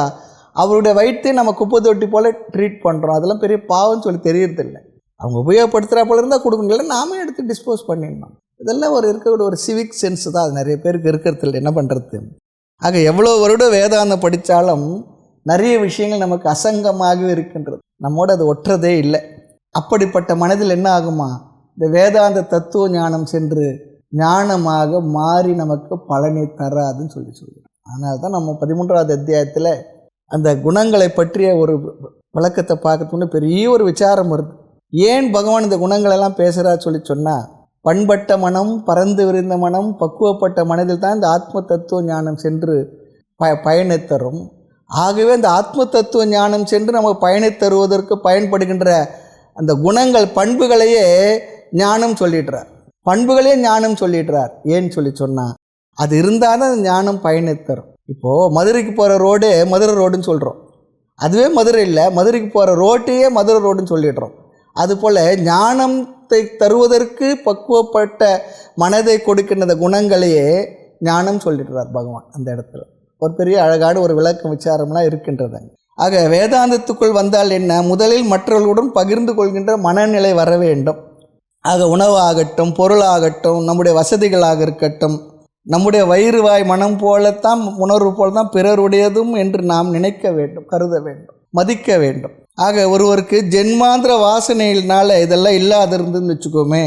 அவருடைய வயிற்றையும் நம்ம குப்பை தொட்டி போல் ட்ரீட் பண்ணுறோம். அதெல்லாம் பெரிய பாவம்னு சொல்லி தெரியறதில்லை. அவங்க உபயோகப்படுத்துகிறா போல இருந்தால் கொடுக்கணும், நாம எடுத்து டிஸ்போஸ் பண்ணிடணும். இதெல்லாம் இருக்கக்கூடிய ஒரு சிவிக் சென்ஸ் தான். அது நிறைய பேருக்கு இருக்கிறது இல்லை, என்ன பண்ணுறது. ஆக எவ்வளோ வருடம் வேதாந்தம் படித்தாலும் நிறைய விஷயங்கள் நமக்கு அசங்கமாகவே இருக்கின்றது. நம்மோடு அது ஒற்றதே இல்லை. அப்படிப்பட்ட மனதில் என்ன ஆகுமா, இந்த வேதாந்த தத்துவ ஞானம் சென்று ஞானமாக மாறி நமக்கு பலனை தராதுன்னு சொல்லி சொல்லுவோம். அதனால தான் நம்ம 13வது அத்தியாயத்தில் அந்த குணங்களை பற்றிய ஒரு விளக்கத்தை பார்க்கறதுன்னு பெரிய ஒரு விசாரம் வருது. ஏன் பகவான் இந்த குணங்களெல்லாம் பேசுகிறா சொல்லி சொன்னால், பண்பட்ட மனம், பறந்து விரிந்த மனம், பக்குவப்பட்ட மனதில் தான் இந்த ஆத்ம தத்துவ ஞானம் சென்று பயனை தரும். ஆகவே இந்த ஆத்ம தத்துவ ஞானம் சென்று நமக்கு பயனை தருவதற்கு பயன்படுகின்ற அந்த குணங்கள் பண்புகளையே ஞானம் சொல்லிடுறார். பண்புகளே ஞானம் சொல்லிடுறார். ஏன்னு சொல்லி சொன்னால் அது இருந்தால் தான் அந்த ஞானம் பயனை தரும். இப்போது மதுரைக்கு போகிற ரோடு மதுரை ரோடுன்னு சொல்கிறோம். அதுவே மதுரை இல்லை, மதுரைக்கு போகிற ரோட்டையே மதுரை ரோடுன்னு சொல்லிடுறோம். அதுபோல் ஞானத்தை தருவதற்கு பக்குவப்பட்ட மனதை கொடுக்கின்ற குணங்களையே ஞானம் சொல்லிடுறார் பகவான். அந்த இடத்துல ஒரு பெரிய அழகான ஒரு விளக்கம் விசாரம்லாம் இருக்கின்றது. ஆக வேதாந்தத்துக்குள் வந்தால் என்ன, முதலில் மற்றவர்களுடன் பகிர்ந்து கொள்கின்ற மனநிலை வர வேண்டும். ஆக உணவாகட்டும், பொருளாகட்டும், நம்முடைய வசதிகளாக இருக்கட்டும், நம்முடைய வயிறு வாய் மனம் போலத்தான், உணர்வு போல தான் பிறருடையதும் என்று நாம் நினைக்க வேண்டும், கருத வேண்டும், மதிக்க வேண்டும். ஆக ஒருவருக்கு ஜென்மாந்திர வாசனையினால இதெல்லாம் இல்லாதிருந்துன்னு வச்சுக்கோமே,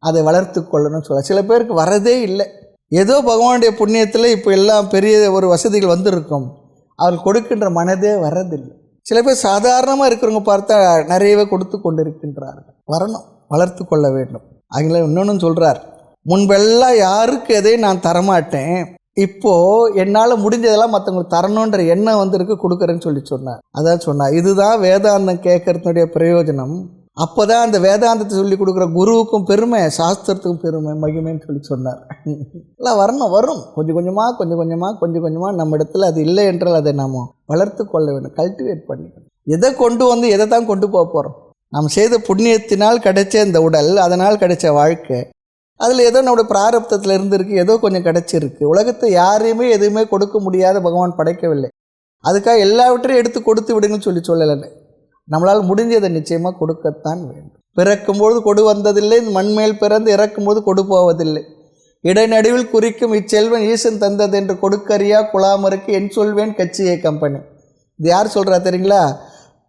அதை வளர்த்து கொள்ளணும்னு சொல்ல. சில பேருக்கு வரதே இல்லை. ஏதோ பகவானுடைய புண்ணியத்தில் இப்போ எல்லாம் பெரிய ஒரு வசதிகள் வந்திருக்கும், அவர்கள் கொடுக்கின்ற மனதே வரதில்லை. சில பேர் சாதாரணமாக இருக்கிறவங்க பார்த்தா நிறையவே கொடுத்து கொண்டு இருக்கின்றார்கள். வரணும், வளர்த்து கொள்ள வேண்டும். அவங்கள இன்னொன்று சொல்கிறார், முன்பெல்லாம் யாருக்கு எதையும் நான் தரமாட்டேன், இப்போது என்னால் முடிஞ்சதெல்லாம் மற்றவங்களுக்கு தரணுன்ற எண்ணம் வந்திருக்கு, கொடுக்குறேன்னு சொல்லி சொன்னார். அதான் சொன்னார், இதுதான் வேதாந்தம் கேட்கறதுனுடைய பிரயோஜனம். அப்போ தான் அந்த வேதாந்தத்தை சொல்லி கொடுக்குற குருவுக்கும் பெருமை, சாஸ்திரத்துக்கும் பெருமை, மகிமைன்னு சொல்லி சொன்னார். எல்லாம் வரணும், வரும் கொஞ்சம் கொஞ்சமாக நம்ம இடத்துல அது இல்லை என்றால் அதை நாம் வளர்த்து கொள்ள வேண்டும், கல்டிவேட் பண்ணிக்கணும். எதை கொண்டு வந்து எதை தான் கொண்டு போக போகிறோம்? நாம் செய்த புண்ணியத்தினால் கிடைச்ச இந்த உடல், அதனால் கிடைச்ச வாழ்க்கை, அதில் ஏதோ நம்முடைய பிராரப்தத்தில் இருந்திருக்கு, ஏதோ கொஞ்சம் கிடைச்சிருக்கு. உலகத்தை யாரையுமே எதுவுமே கொடுக்க முடியாத பகவான் படைக்கவில்லை. அதுக்காக எல்லாவற்றையும் எடுத்து கொடுத்து விடுங்கன்னு சொல்லலை. நம்மளால் முடிஞ்சதை நிச்சயமாக கொடுக்கத்தான் வேண்டும். பிறக்கும்போது கொடு வந்ததில்லை, மண்மேல் பிறந்து இறக்கும்போது கொடு போவதில்லை. இடைநடுவில் குறிக்கும் இச்செல்வன் ஈசன் தந்தது என்று கொடுக்கறியா குலாமருக்கு என் சொல்வேன் கட்சியை கம்பெனி. இது யார் சொல்கிறா தெரியுங்களா?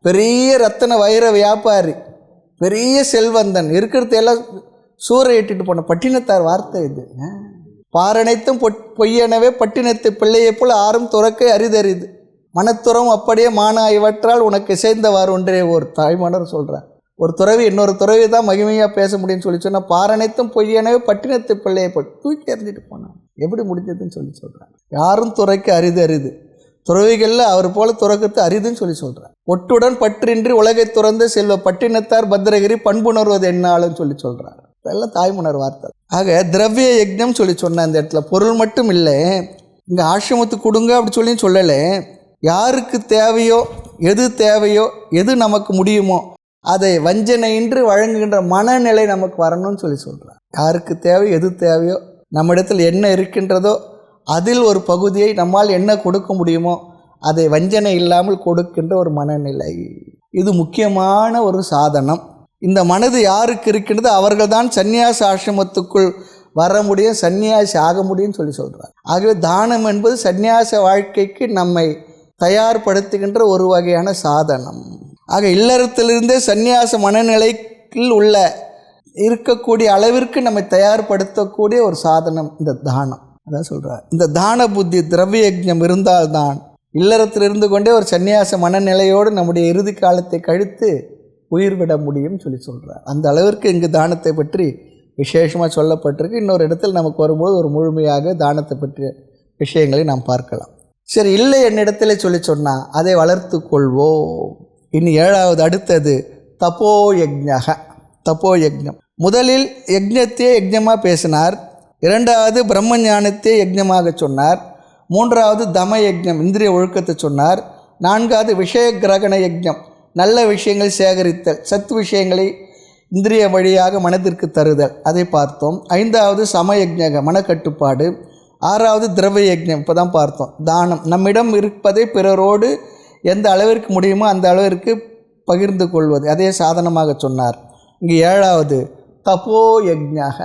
பெரிய ரத்தன வைர வியாபாரி, பெரிய செல்வந்தன், இருக்கிறது எல்லாம் சூறை இட்டுட்டு போன பட்டினத்தார் வார்த்தை இது. பாரனைத்தும் பொய்யனவே பட்டினத்து பிள்ளையை போல் ஆறும் துறக்கை அரிதறிது, மனத்துறம் அப்படியே மானா இவற்றால் உனக்கு இசைந்தவாறு ஒன்றே ஒரு தாய்மன்னர் சொல்கிறார். ஒரு துறவி இன்னொரு துறவி தான் மகிமையாக பேச முடியும்னு சொல்லி சொன்னால், பாரனைத்தும் பொய்யனவே பட்டினத்து பிள்ளையை போல் தூக்கி எறிஞ்சிட்டு போனான். எப்படி முடிஞ்சதுன்னு சொல்லி சொல்கிறார். யாரும் துறைக்கு அரிது, துறவிகளில் அவர் போல துறக்கிறது அரிதுன்னு சொல்லி சொல்கிறார். ஒட்டுடன் பற்றின்றி உலகை துறந்து செல்வ பட்டினத்தார் பத்திரகிரி பண்புணர்வது என்னாலும் சொல்லி சொல்கிறார். இதெல்லாம் தாய்மன்னர் வார்த்தை. ஆக திரவிய யஜ்ஞம் சொல்லி சொன்ன அந்த இடத்துல பொருள் மட்டும் இல்லை, இங்கே ஆசிரமத்துக்கு கொடுங்க அப்படி சொல்லி சொல்லலை. யாருக்கு தேவையோ, எது நமக்கு முடியுமோ அதை வஞ்சனையின்றி வழங்குகின்ற மனநிலை நமக்கு வரணும்னு சொல்லி சொல்கிறார். யாருக்கு தேவை, எது தேவையோ, நம்ம இடத்துல என்ன இருக்கின்றதோ அதில் ஒரு பகுதியை நம்மால் என்ன கொடுக்க முடியுமோ அதை வஞ்சனை இல்லாமல் கொடுக்கின்ற ஒரு மனநிலை, இது முக்கியமான ஒரு சாதனம். இந்த மனது யாருக்கு இருக்கின்றதோ அவர்கள் தான் சந்நியாச ஆசிரமத்துக்குள் வர முடியும், சந்நியாசி ஆக முடியும்னு சொல்லி சொல்கிறார். ஆகவே தானம் என்பது சந்நியாச வாழ்க்கைக்கு நம்மை தயார்படுத்துகின்ற ஒரு வகையான சாதனம். ஆக இல்லறத்திலிருந்தே சந்நியாச மனநிலையில் உள்ள இருக்கக்கூடிய அளவிற்கு நம்மை தயார்படுத்தக்கூடிய ஒரு சாதனம் இந்த தானம். அதான் சொல்கிறார், இந்த தான புத்தி திரவிய யஜ்ஞம் இருந்தால்தான் இல்லறத்தில் இருந்து கொண்டே ஒரு சந்நியாச மனநிலையோடு நம்முடைய இறுதி காலத்தை கழித்து உயிர் விட முடியும்னு சொல்லி சொல்கிறார். அந்த அளவிற்கு இங்கு தானத்தை பற்றி விசேஷமாக சொல்லப்பட்டிருக்கு. இன்னொரு இடத்தில் நமக்கு வரும்போது ஒரு முழுமையாக தானத்தை பற்றிய விஷயங்களை நாம் பார்க்கலாம். சரி, இல்லை என்னிடத்தில் சொல்லி சொன்னால் அதை வளர்த்து கொள்வோம். இனி 7வது அடுத்தது தபோ யஜ்ஞம். முதலில் யஜ்ஞத்தையே யஜ்ஞமாக பேசினார். 2வது பிரம்ம ஞானத்தை யஜ்ஞமாக சொன்னார். 3வது தம யஜ்ஞம், இந்திரிய ஒழுக்கத்தை சொன்னார். 4வது விஷய கிரகண யஜ்ஞம், நல்ல விஷயங்களை சேகரித்தல், சத்து விஷயங்களை இந்திரிய வழியாக மனதிற்கு தருதல், அதை பார்த்தோம். 5வது சமயஜ்ஞக, மனக்கட்டுப்பாடு. 6வது திரவிய யஜ்ஞம், இப்போ தான் பார்த்தோம், தானம். நம்மிடம் இருப்பதை பிறரோடு எந்த அளவிற்கு முடியுமோ அந்த அளவிற்கு பகிர்ந்து கொள்வது, அதே சாதனமாக சொன்னார். இங்கே 7வது தபோ யஜ்ஞக,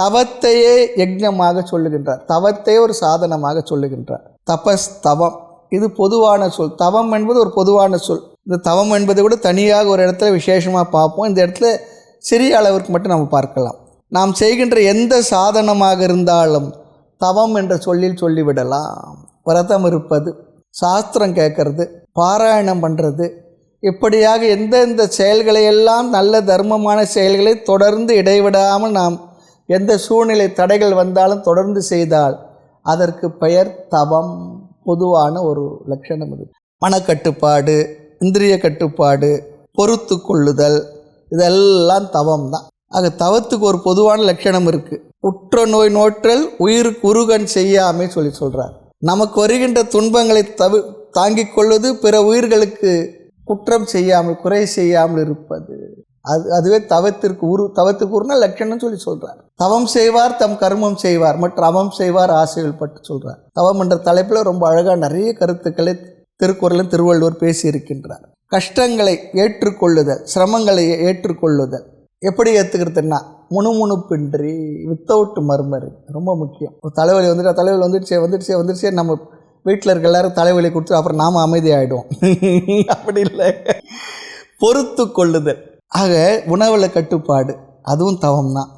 தவத்தையே யஜ்ஞமாக சொல்லுகின்றார். தவத்தையே ஒரு சாதனமாக சொல்லுகின்றார். தபஸ், தவம், இது பொதுவான சொல். தவம் என்பது ஒரு பொதுவான சொல். இந்த தவம் என்பதை கூட தனியாக ஒரு இடத்துல விசேஷமாக பார்ப்போம். இந்த இடத்துல சிறிய அளவிற்கு மட்டும் நம்ம பார்க்கலாம். நாம் செய்கின்ற எந்த சாதனமாக இருந்தாலும் தவம் என்ற சொல்லில் சொல்லிவிடலாம். விரதம் இருப்பது, சாஸ்திரம் கேட்கறது, பாராயணம் பண்ணுறது, இப்படியாக எந்தெந்த செயல்களையெல்லாம் நல்ல தர்மமான செயல்களை தொடர்ந்து இடைவிடாமல் நாம் எந்த சூழ்நிலை தடைகள் வந்தாலும் தொடர்ந்து செய்தால் அதற்கு பெயர் தவம். பொதுவான ஒரு லட்சணம் இது. மனக்கட்டுப்பாடு, இந்திரிய கட்டுப்பாடு, பொறுத்து கொள்ளுதல், இதெல்லாம் தவம் தான். ஆக தவத்துக்கு ஒரு பொதுவான லட்சணம் இருக்குது. உற்ற நோய் நோற்றல், உயிருக்கு உருகன் செய்யாமே சொல்லி சொல்கிறார். நமக்கு வருகின்ற துன்பங்களை தாங்கிக் கொள்வது, பிற உயிர்களுக்கு குற்றம் செய்யாமல், குறை செய்யாமல் இருப்பது, அதுவே தவத்துக்கு உருன லட்சணம் சொல்லி சொல்கிறார். தவம் செய்வார் தம் கர்மம் செய்வார், மற்றும் அவம் செய்வார் ஆசைகள் பட்டு சொல்கிறார். தவம் என்ற தலைப்பில் ரொம்ப அழகாக நிறைய கருத்துக்களை திருக்குறளும் திருவள்ளுவர் பேசியிருக்கின்றார். கஷ்டங்களை ஏற்றுக்கொள்ளுதல், சிரமங்களை ஏற்றுக்கொள்ளுதல், எப்படி ஏற்றுக்கிறதுன்னா முணுமுணுப்பின்றி, வித்தவுட் மர்மரி, ரொம்ப முக்கியம். ஒரு தலைவலி வந்துடுச்சே நம்ம வீட்டில் இருக்க எல்லாரும் தலைவலி கொடுத்து அப்புறம் நாம் அமைதியாகிடுவோம். அப்படி இல்லை, பொறுத்து கொள்ளுதல். ஆக உணவில் கட்டுப்பாடு, அதுவும் தவம் தான்.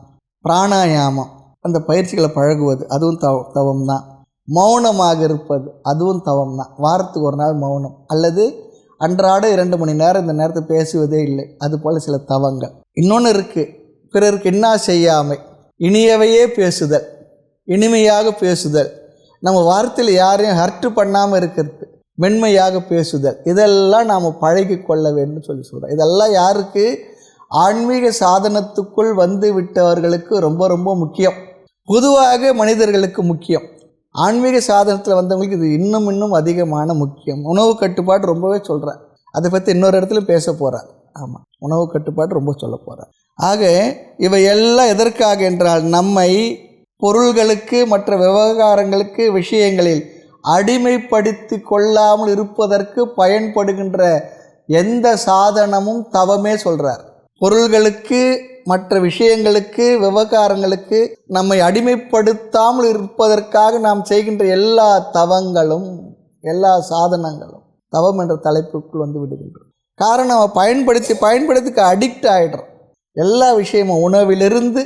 பிராணாயாமம், அந்த பயிற்சிகளை பழகுவது, அதுவும் தவம் தான். மௌனமாக இருப்பது, அதுவும் தவம் தான். வாரத்துக்கு ஒரு நாள் மௌனம், அல்லது அன்றாட 2 மணி நேரம் இந்த நேரத்தை பேசுவதே இல்லை, அதுபோல் சில தவங்கள். இன்னொன்று இருக்குது, பிறருக்கு என்ன செய்யாமை, இனியவையே பேசுதல், இனிமையாக பேசுதல், நம்ம வார்த்தையில் யாரையும் ஹர்ட் பண்ணாமல் இருக்கிறது, மென்மையாக பேசுதல், இதெல்லாம் நாம் பழகி கொள்ள வேண்டும் சொல்லி சொல்கிறோம். இதெல்லாம் யாருக்கு? ஆன்மீக சாதனத்துக்குள் வந்து விட்டவர்களுக்கு ரொம்ப ரொம்ப முக்கியம். பொதுவாக மனிதர்களுக்கு முக்கியம். ஆன்மீக சாதனத்தில் வந்தவங்களுக்கு இது இன்னும் அதிகமான முக்கியம். உணவு கட்டுப்பாடு ரொம்பவே சொல்கிறார். அதை பற்றி இன்னொரு இடத்துல பேச போகிறார். ஆமாம், உணவு கட்டுப்பாடு ரொம்ப சொல்ல போகிறார். ஆக இவையெல்லாம் எதற்காக என்றால் நம்மை பொருள்களுக்கு, மற்ற விவகாரங்களுக்கு, விஷயங்களில் அடிமைப்படுத்தி கொள்ளாமல் இருப்பதற்கு பயன்படுகின்ற எந்த சாதனமும் தவமே சொல்கிறார். பொருள்களுக்கு, மற்ற விஷயங்களுக்கு, விவகாரங்களுக்கு நம்மை அடிமைப்படுத்தாமல் இருப்பதற்காக நாம் செய்கின்ற எல்லா தவங்களும், எல்லா சாதனங்களும் தவம் என்ற தலைப்புக்குள் வந்து விடுகின்றோம். காரணம், பயன்படுத்திக்கு அடிக்ட் ஆகிடுறோம். எல்லா விஷயமும், உணவிலிருந்து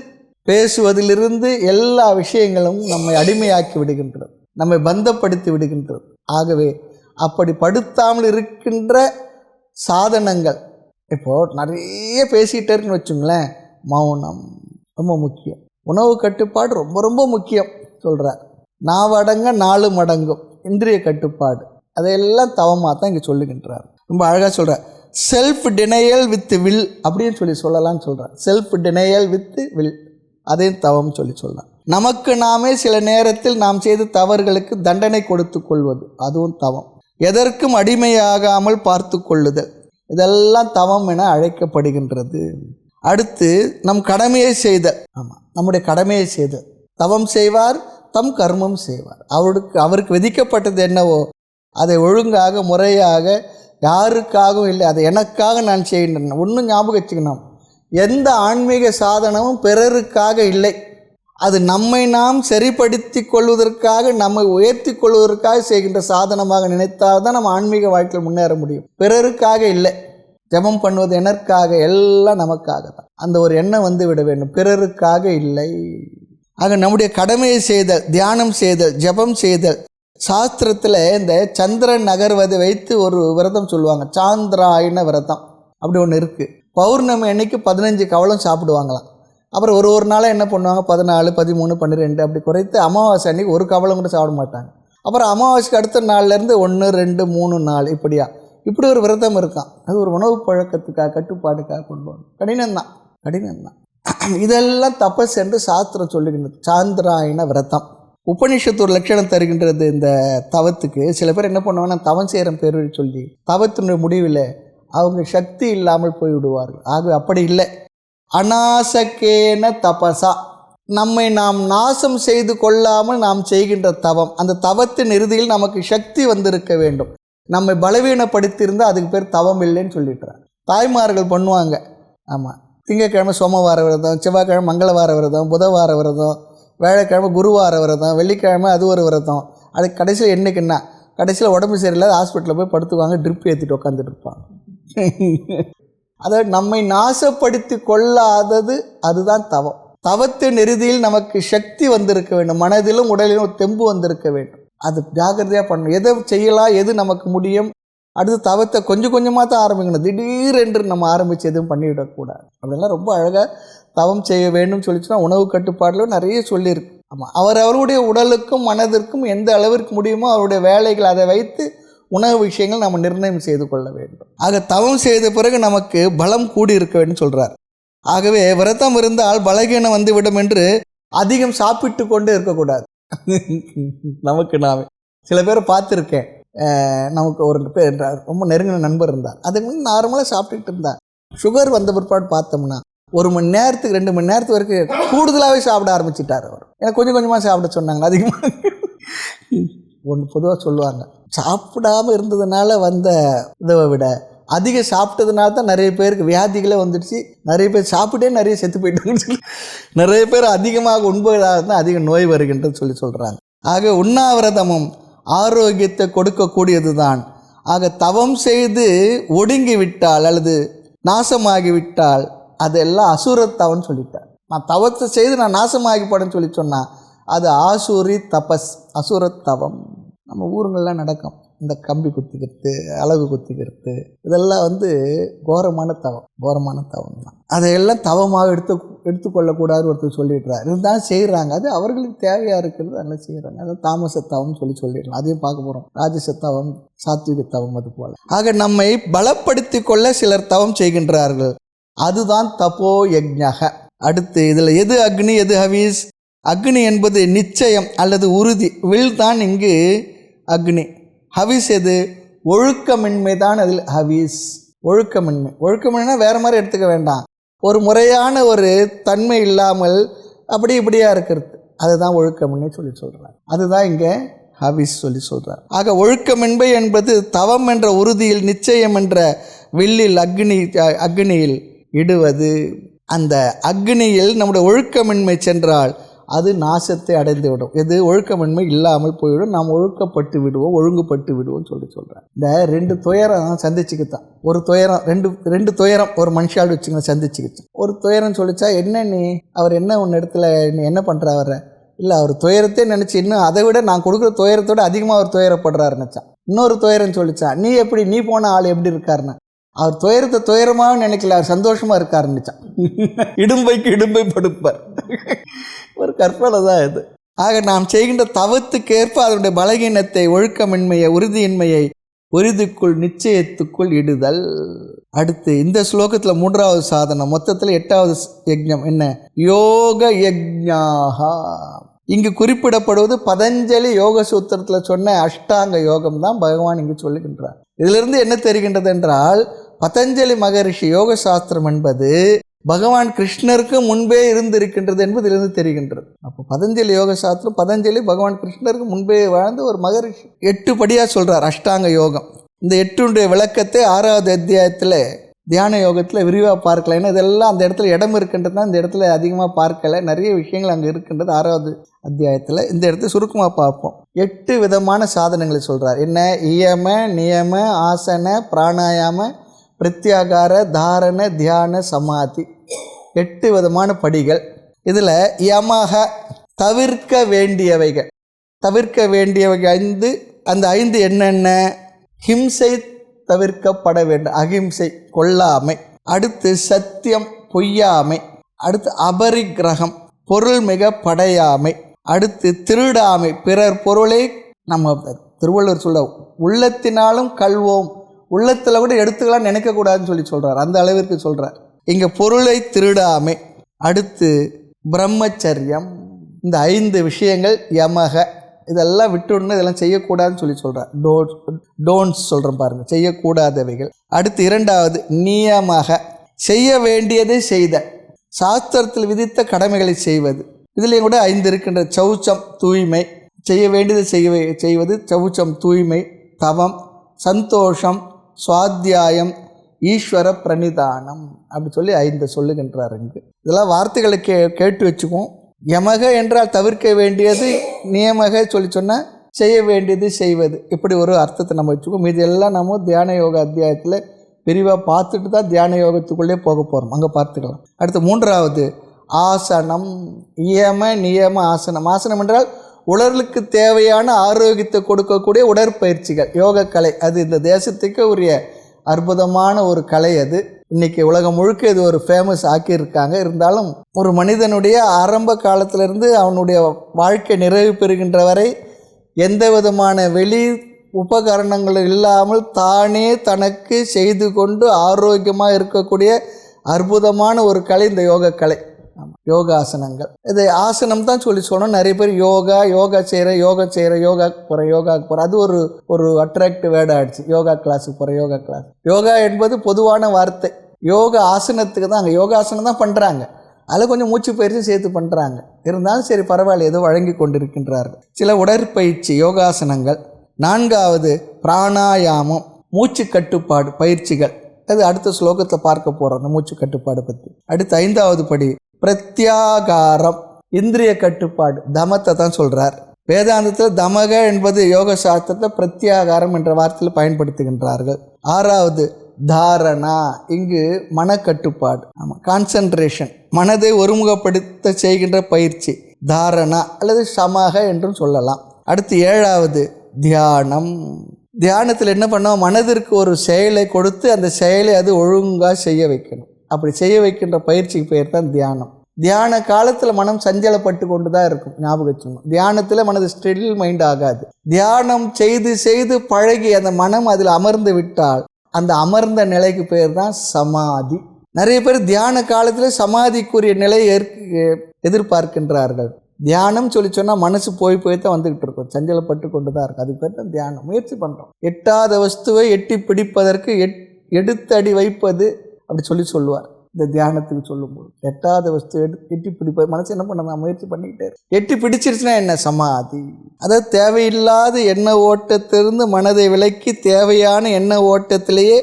பேசுவதிலிருந்து எல்லா விஷயங்களும் நம்மை அடிமையாக்கி விடுகின்றது, நம்மை பந்தப்படுத்தி விடுகின்றது. ஆகவே அப்படி படுத்தாமல் இருக்கின்ற சாதனங்கள், இப்போது நிறைய பேசிக்கிட்டே இருக்குன்னு வச்சுங்களேன், மௌனம் ரொம்ப முக்கியம். உணவு கட்டுப்பாடு ரொம்ப ரொம்ப முக்கியம் சொல்கிறார். நாவடங்க 4 மடங்கும், இந்திரிய கட்டுப்பாடு, அதையெல்லாம் தவமாக தான் இங்கே சொல்லுகின்றார். ரொம்ப அழகாக சொல்கிறார். செல்ஃப் டினையல் வித் வில் அப்படின்னு சொல்லலாம்னு சொல்கிறார். செல்ஃப் டினையல் வித் வில், அதையும் தவம் சொல்லலாம். நமக்கு நாமே சில நேரத்தில் நாம் செய்த தவறுகளுக்கு தண்டனை கொடுத்து கொள்வது, அதுவும் தவம். எதற்கும் அடிமையாகாமல் பார்த்து கொள்ளுதல், இதெல்லாம் தவம் என அழைக்கப்படுகின்றது. அடுத்து நம் கடமையை செய்தல். ஆமாம், நம்முடைய கடமையை செய்தல். தவம் செய்வார் தம் கர்மம் செய்வார். அவருக்கு விதிக்கப்பட்டது என்னவோ அதை ஒழுங்காக முறையாக, யாருக்காகவும் இல்லை, அதை எனக்காக நான் செய்கின்றேன். ஒன்றும் ஞாபகம் வச்சுக்கணும், எந்த ஆன்மீக சாதனமும் பிறருக்காக இல்லை. அது நம்மை நாம் சரிப்படுத்தி கொள்வதற்காக, நம்மை உயர்த்தி கொள்வதற்காக செய்கின்ற சாதனமாக நினைத்தால் தான் நம்ம ஆன்மீக வாழ்க்கையில் முன்னேற முடியும். பிறருக்காக இல்லை. ஜெபம் பண்ணுவது எனக்காக, எல்லாம் நமக்காக தான். அந்த ஒரு எண்ணம் விட வேண்டும், பிறருக்காக இல்லை. ஆக நம்முடைய கடமையை செய்தல், தியானம் செய்தல், ஜெபம் செய்தல். சாஸ்திரத்தில் இந்த சந்திரன் நகர்வதை வைத்து ஒரு விரதம் சொல்லுவாங்க, சாந்திராயண விரதம் அப்படி ஒன்று இருக்குது. பௌர்ணமி அன்னைக்கு 15 கவளம் சாப்பிடுவாங்களாம். அப்புறம் ஒரு நாளாக என்ன பண்ணுவாங்க, 14, 13, 12 அப்படி குறைத்து அமாவாசை அன்னைக்கு ஒரு கவளம் கூட சாப்பிட மாட்டாங்க. அப்புறம் அமாவாசைக்கு அடுத்த நாள்லேருந்து 1, 2, 3 நாள் இப்படி ஒரு விரதம் இருக்கான். அது ஒரு உணவு பழக்கத்துக்காக, கட்டுப்பாடுக்காக கொண்டு வரணும். கடினம்தான். இதெல்லாம் தபஸ் என்று சாஸ்திரம் சொல்லுகின்றது, சாந்திராயண விரதம். உபனிஷத்து ஒரு லட்சணம் தருகின்றது இந்த தவத்துக்கு. சில பேர் என்ன பண்ணுவாங்கன்னா, தவம் செய்கிற பேர் சொல்லி தவத்தினுடைய முடிவில் அவங்க சக்தி இல்லாமல் போய்விடுவார்கள். ஆக அப்படி இல்லை. அநாசகேன தபசா, நம்மை நாம் நாசம் செய்து கொள்ளாமல் நாம் செய்கின்ற தவம். அந்த தவத்தின் இறுதியில் நமக்கு சக்தி வந்திருக்க வேண்டும். நம்மை பலவீனப்படுத்தியிருந்தால் அதுக்கு பேர் தவம் இல்லைன்னு சொல்லிட்டுறாங்க. தாய்மார்கள் பண்ணுவாங்க. ஆமாம், திங்கட்கிழமை சோமவார விரதம், செவ்வாய்க்கிழமை மங்களவார விரதம், புதவார விரதம், வேலைக்கிழமை குருவார விரதம், வெள்ளிக்கிழமை அது ஒரு விரதம். அதுக்கு கடைசியில் என்னைக்குன்னா, கடைசியில் உடம்பு சரியில்லாத ஹாஸ்பிட்டலில் போய் படுத்துவாங்க, ட்ரிப் ஏற்றிட்டு உட்காந்துட்டு இருப்பாங்க. அதாவது நம்மை நாசப்படுத்தி கொள்ளாதது அதுதான் தவம். தவத்தின் இறுதியில் நமக்கு சக்தி வந்திருக்க வேண்டும், மனதிலும் உடலிலும் தெம்பு வந்திருக்க வேண்டும். அது ஜாக்கிரதையாக பண்ணணும். எதை செய்யலாம், எது நமக்கு முடியும். அடுத்து தவத்தை கொஞ்சம் கொஞ்சமாக தான் ஆரம்பிக்கணும். திடீரென்று நம்ம ஆரம்பித்து எதுவும் பண்ணிவிடக்கூடாது. அப்படிலாம் ரொம்ப அழகாக தவம் செய்ய வேண்டும் சொல்லிச்சுன்னா உணவு கட்டுப்பாட்டில் நிறைய சொல்லியிருக்கு. ஆமாம், அவருடைய உடலுக்கும் மனதிற்கும் எந்த அளவிற்கு முடியுமோ அவருடைய வேலைகள் அதை வைத்து உணவு விஷயங்கள் நம்ம நிர்ணயம் செய்து கொள்ள வேண்டும். ஆக தவம் செய்த பிறகு நமக்கு பலம் கூடி இருக்க வேண்டும் சொல்கிறார். ஆகவே விரதம் இருந்தால் பலகீனம் வந்துவிடும் என்று அதிகம் சாப்பிட்டு கொண்டு இருக்கக்கூடாது. நமக்கு நாமே சில பேரை பார்த்துருக்கேன். நமக்கு ஒரு பேர் ரொம்ப நெருங்கின நண்பர் இருந்தார். அதுக்கு முன்னாடி நார்மலாக சாப்பிட்டுட்டு இருந்தார். சுகர் வந்த பிற்பாடு பார்த்தோம்னா 1 மணி நேரத்துக்கு 2 மணி நேரத்துக்கு வரைக்கும் கூடுதலாகவே சாப்பிட ஆரம்பிச்சிட்டார் அவர். எனக்கு கொஞ்சம் கொஞ்சமாக சாப்பிட சொன்னாங்க. அதிகமாக ஒன்று பொதுவாக சொல்லுவாங்க, சாப்பிடாமல் இருந்ததுனால வந்த இதை விட அதிகம் சாப்பிட்டதுனால தான் நிறைய பேருக்கு வியாதிகளே வந்துடுச்சு. நிறைய பேர் சாப்பிட்டே நிறைய செத்து போயிட்டாங்கன்னு சொல்லி நிறைய பேர் அதிகமாக உண்பதாக தான் அதிக நோய் வருகின்றது சொல்கிறாங்க. ஆக உண்ணாவிரதமும் ஆரோக்கியத்தை கொடுக்கக்கூடியது தான். ஆக தவம் செய்து ஒடுங்கி விட்டால் அல்லது நாசமாகிவிட்டால் அதெல்லாம் அசுரத்தவன் சொல்லிட்டார். நான் தவத்தை செய்து நான் நாசமாகிப்படன்னு சொன்னால் அது ஆசூரி தபஸ், அசுரத்தவம். நம்ம ஊருங்கள்லாம் நடக்கும், இந்த கம்பி குத்திக்கிறது, அழகு குத்திக்கிறது, இதெல்லாம் கோரமான தவம் தான். அதையெல்லாம் தவமாக எடுத்துக்கொள்ளக்கூடாது ஒருத்தர் சொல்லிடுறார். இருந்தாலும் செய்கிறாங்க, அது அவர்களுக்கு தேவையாக இருக்கிறது, அதெல்லாம் செய்கிறாங்க. அது தாமசத்தவம் சொல்லிடலாம். அதையும் பார்க்க போகிறோம். ராஜசத்தவம், சாத்விகத்தவம், அது போல். ஆக நம்மை பலப்படுத்தி கொள்ள சிலர் தவம் செய்கின்றார்கள். அதுதான் தபோ யஜ்ஞக. அடுத்து இதில் எது அக்னி எது ஹவீஸ்? அக்னி என்பது நிச்சயம் அல்லது உறுதி, வில் தான் இங்கு அக்னி. ஹவீஸ் எது? ஒழுக்கமின்மை தான் அதில் ஹவீஸ். ஒழுக்கமின்மைனா வேறு மாதிரி எடுத்துக்க வேண்டாம். ஒரு முறையான ஒரு தன்மை இல்லாமல் அப்படி இப்படியாக இருக்கிறது, அதுதான் ஒழுக்கமின்மை சொல்கிறார். அதுதான் இங்கே ஹவீஸ் சொல்கிறார். ஆக ஒழுக்கமின்மை என்பது தவம் என்ற உறுதியில், நிச்சயம் என்ற வில்லில் அக்னியில் இடுவது. அந்த அக்னியில் நம்முடைய ஒழுக்கமின்மை சென்றால் அது நாசத்தை அடைந்து விடும். எது? ஒழுக்கமின்மை இல்லாமல் போய்விடும். நாம் ஒழுக்கப்பட்டு விடுவோம், ஒழுங்குபட்டு விடுவோம் சொல்கிறேன். இந்த 2 துயரம் சந்திச்சுக்கித்தான். ஒரு துயரம், ரெண்டு துயரம் ஒரு மனுஷால் வச்சுங்க சந்திச்சுக்கிச்சு. ஒரு துயரம் சொல்லிச்சா, என்ன நீ அவர் என்ன ஒன்று இடத்துல நீ என்ன பண்ணுற அவரை இல்லை, அவர் துயரத்தே நினச்சி இன்னும் அதை விட நான் கொடுக்குற துயரத்தோடு அதிகமாக அவர் துயரப்படுறாரு நினச்சான். இன்னொரு துயரம் சொல்லிச்சான், நீ எப்படி, நீ போன ஆள் எப்படி இருக்காருன்னு. அவர் துயரத்தை துயரமாக நினைக்கல, அவர் சந்தோஷமாக இருக்காருன்னுச்சான். இடும்பைக்கு இடும்பை படுப்பார். ஒரு கற்பனை தான் இது. ஆக நாம் செய்கின்ற தவத்துக்கேற்ப அதனுடைய பலகீனத்தை, ஒழுக்கமின்மையை, உறுதியின்மையை உறுதிக்குள் நிச்சயத்துக்குள் இடுதல். அடுத்து இந்த ஸ்லோகத்தில் 3வது சாதனம், மொத்தத்தில் 8வது யஜ்ஞம் என்ன? யோக யஜ்ஞாஹா. இங்கு குறிப்பிடப்படுவது பதஞ்சலி யோக சூத்திரத்தில் சொன்ன அஷ்டாங்க யோகம் தான் பகவான் இங்கு சொல்லுகின்றார். இதிலிருந்து என்ன தெரிகின்றது என்றால், பதஞ்சலி மகரிஷி யோக சாஸ்திரம் என்பது பகவான் கிருஷ்ணருக்கு முன்பே இருந்திருக்கின்றது என்பது இதிலிருந்து தெரிகின்றது. அப்போ பதஞ்சலி யோக சாஸ்திரம், பதஞ்சலி பகவான் கிருஷ்ணருக்கு முன்பே வாழ்ந்து ஒரு மகரிஷி. 8 படியாக சொல்கிறார் அஷ்டாங்க யோகம். இந்த 8 விளக்கத்தை 6வது அத்தியாயத்தில் தியான யோகத்தில் விரிவாக பார்க்கல. ஏன்னா இதெல்லாம் அந்த இடத்துல இடம் இருக்கின்றது தான், இந்த இடத்துல அதிகமாக பார்க்கல. நிறைய விஷயங்கள் அங்கே இருக்கின்றது 6வது அத்தியாயத்தில். இந்த இடத்துல சுருக்கமாக பார்ப்போம். 8 விதமான சாதனங்களை சொல்கிறார். என்ன? இயம, நியம, ஆசன, பிராணாயாம, பிரத்யாகார, தாரண, தியான, சமாதி. 8 விதமான படிகள். இதில் யமக தவிர்க்க வேண்டியவைகள், தவிர்க்க வேண்டியவைகள் 5. அந்த 5 என்னென்ன? ஹிம்சை தவிர்க்கப்பட வேண்டும், அகிம்சை கொல்லாமை. அடுத்து சத்தியம் பொய்யாமை. அடுத்து அபரிக்கிரகம் பொருள் மிக படையாமை. அடுத்து திருடாமை, பிறர் பொருளை நம்ம திருவள்ளுவர் சொல்ல உள்ளத்தினாலும் கல்வோம், உள்ளத்தில் கூட எடுத்துக்கலாம் நினைக்கக்கூடாதுன்னு சொல்கிறார். அந்த அளவிற்கு சொல்கிறார் இங்கே பொருளை திருடாமை. அடுத்து பிரம்மச்சரியம். இந்த 5 விஷயங்கள் யமக. இதெல்லாம் விட்டுடணும், இதெல்லாம் செய்யக்கூடாதுன்னு சொல்கிறார். டோன்ட்ஸ் சொல்கிறேன் பாருங்கள், செய்யக்கூடாதவைகள். அடுத்து 2வது நியமக, செய்ய வேண்டியதை செய்த, சாஸ்திரத்தில் விதித்த கடமைகளை செய்வது. இதுலேயும் கூட 5 இருக்கின்ற. சௌச்சம் தூய்மை, செய்ய வேண்டியதை செய்வது சௌச்சம் தூய்மை. தவம், சந்தோஷம், சுவாத்தியாயம், ஈஸ்வர பிரணிதானம், அப்படி சொல்லி 5 சொல்லுகின்றார். இங்கு இதெல்லாம் வார்த்தைகளை கேட்டு வச்சுக்குவோம். யமக என்றால் தவிர்க்க வேண்டியது, நியமக சொன்னால் செய்ய வேண்டியது செய்வது. இப்படி ஒரு அர்த்தத்தை நம்ம வச்சுக்கோம். மீது எல்லாம் நம்ம தியான யோக அத்தியாயத்தில் விரிவாக பார்த்துட்டு தான் தியான யோகத்துக்குள்ளே போக போகிறோம், அங்கே பார்த்துக்கலாம். அடுத்து 3வது ஆசனம். இயம, நியம, ஆசனம். ஆசனம் என்றால் உடலுக்கு தேவையான ஆரோக்கியத்தை கொடுக்கக்கூடிய உடற்பயிற்சிகள், யோகக்கலை. அது இந்த தேசத்துக்கு உரிய அற்புதமான ஒரு கலை. அது இன்றைக்கி உலகம் முழுக்க இது ஒரு ஃபேமஸ் ஆக்கியிருக்காங்க. இருந்தாலும் ஒரு மனிதனுடைய ஆரம்ப காலத்திலிருந்து அவனுடைய வாழ்க்கை நிறைவு பெறுகின்ற வரை எந்த விதமான வெளி உபகரணங்கள் இல்லாமல் தானே தனக்கு செய்து கொண்டு ஆரோக்கியமாக இருக்கக்கூடிய அற்புதமான ஒரு கலை இந்த யோகக்கலை. யோகாசனங்கள். இது ஆசனம் தான் சொல்லணும். நிறைய பேர் யோகா செய்கிற யோகாவுக்கு போகிற அது ஒரு அட்ராக்டிவ் வேர்டு ஆகிடுச்சு. யோகா கிளாஸுக்கு போகிற யோகா கிளாஸ். யோகா என்பது பொதுவான வார்த்தை. யோகா ஆசனத்துக்கு தான், அங்கே யோகாசனம் தான் பண்ணுறாங்க. அதில் கொஞ்சம் மூச்சு பயிற்சி சேர்த்து பண்ணுறாங்க. இருந்தாலும் சரி பரவாயில்ல, ஏதோ வழங்கி கொண்டிருக்கின்றார்கள். சில உடற்பயிற்சி யோகாசனங்கள். 4வது பிராணாயாமம், மூச்சு கட்டுப்பாடு பயிற்சிகள். அது அடுத்த ஸ்லோகத்தில் பார்க்க போகிறோம் அந்த மூச்சு கட்டுப்பாடு பற்றி. அடுத்து 5வது படி பிரத்யாகாரம், இந்திரிய கட்டுப்பாடு, தமத்தை தான் சொல்கிறார். வேதாந்தத்தில் தமக என்பது யோக சாஸ்திரத்தில் பிரத்யாகாரம் என்ற வார்த்தையில் பயன்படுத்துகின்றார்கள். 6வது தாரணா, இங்கு மனக்கட்டுப்பாடு, கான்சன்ட்ரேஷன், மனதை ஒருமுகப்படுத்த செய்கின்ற பயிற்சி தாரணா அல்லது சமக என்றும் சொல்லலாம். அடுத்து 7வது தியானம். தியானத்தில் என்ன பண்ணோம்? மனதிற்கு ஒரு செயலை கொடுத்து அந்த செயலை அது ஒழுங்காக செய்ய வைக்கணும். அப்படி செய்ய வைக்கின்ற பயிற்சிக்கு பெயர் தான் தியானம். தியான காலத்தில் மனம் சஞ்சலப்பட்டு கொண்டு தான் இருக்கும், ஞாபகம் வச்சுக்கணும். தியானத்தில் மனது ஸ்டில் மைண்ட் ஆகாது. தியானம் செய்து செய்து பழகி அந்த மனம் அதில் அமர்ந்து விட்டால் அந்த அமர்ந்த நிலைக்கு பெயர் தான் சமாதி. நிறைய பேர் தியான காலத்தில் சமாதிக்குரிய நிலையை எதிர்பார்க்கின்றார்கள். தியானம் சொன்னால் மனசு போய் தான் வந்துக்கிட்டு இருக்கும், சஞ்சலப்பட்டு கொண்டு தான் இருக்கும். அது பேர் தான் தியானம். முயற்சி பண்ணுறோம். எட்டாத வஸ்துவை எட்டி பிடிப்பதற்கு எடுத்தடி வைப்பது அப்படி சொல்லுவார் இந்த தியானத்துக்கு சொல்லும்போது. எட்டாத வஸ்து எட்டி பிடிப்பது, மனசு என்ன பண்ண முயற்சி பண்ணிக்கிட்டே எட்டி பிடிச்சிருச்சுன்னா என்ன? சமாதி. அதாவது தேவையில்லாத எண்ண ஓட்டத்திலிருந்து மனதை விலக்கி தேவையான எண்ண ஓட்டத்திலேயே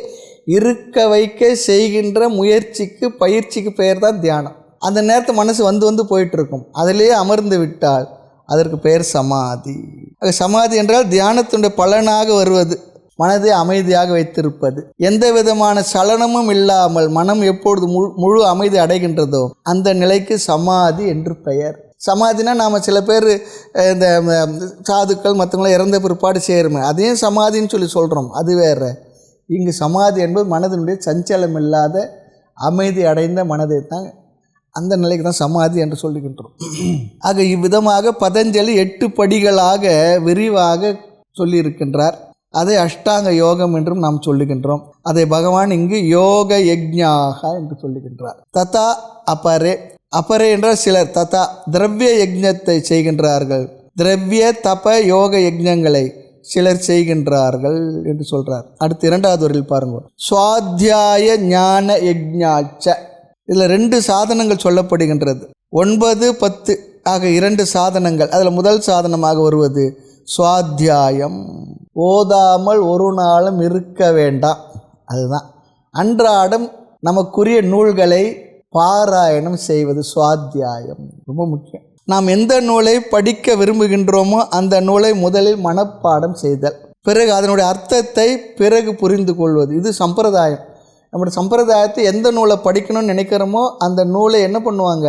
இருக்க வைக்க செய்கின்ற முயற்சிக்கு பயிற்சிக்கு பெயர் தான் தியானம். அந்த நேரத்தை மனசு வந்து போயிட்டுருக்கும், அதிலேயே அமர்ந்து விட்டால் அதற்கு பெயர் சமாதி. சமாதி என்றால் தியானத்தினுடைய பலனாக வருவது மனதை அமைதியாக வைத்திருப்பது. எந்த விதமான சலனமும் இல்லாமல் மனம் எப்பொழுது முழு அமைதி அடைகின்றதோ அந்த நிலைக்கு சமாதி என்று பெயர். சமாதினா நாம் சில பேர் இந்த சாதுக்கள் மற்றவங்களாம் இறந்த பிற்பாடு சேருமே, அதையும் சமாதின்னு சொல்கிறோம், அது வேறு. இங்கு சமாதி என்பது மனதினுடைய சஞ்சலம் இல்லாத அமைதி அடைந்த மனதை தான், அந்த நிலைக்கு தான் சமாதி என்று சொல்லுகின்றோம். ஆக இவ்விதமாக பதஞ்சலி 8 படிகளாக விரிவாக சொல்லியிருக்கின்றார். அதை அஷ்டாங்க யோகம் என்றும் நாம் சொல்லுகின்றோம். அதை பகவான் இங்கு யோக யஜ்ஞாக என்று சொல்லுகின்றார். ததா அபரே, அபரே என்றால் சிலர், ததா திரவிய யஜ்ஞத்தை செய்கின்றார்கள், திரவிய தப யோக யஜ்ஞங்களை சிலர் செய்கின்றார்கள் என்று சொல்றார். அடுத்து இரண்டாவது வரியில் பாருங்க, சுவாத்தியாய ஞான யஜ்ஞாச்ச. இதில் 2 சாதனங்கள் சொல்லப்படுகின்றது. 9, 10 ஆக 2 சாதனங்கள். அதில் முதல் சாதனமாக வருவது சுவாத்தியாயம். ஓதாமல் ஒரு நாளும் இருக்க வேண்டாம். அதுதான் அன்றாடம் நமக்குரிய நூல்களை பாராயணம் செய்வது சுவாத்தியாயம். ரொம்ப முக்கியம். நாம் எந்த நூலை படிக்க விரும்புகின்றோமோ அந்த நூலை முதலில் மனப்பாடம் செய்தல், பிறகு அதனுடைய அர்த்தத்தை பிறகு புரிந்து கொள்வது. இது சம்பிரதாயம். நம்முடைய சம்பிரதாயத்தை எந்த நூலை படிக்கணும்னு நினைக்கிறோமோ அந்த நூலை என்ன பண்ணுவாங்க,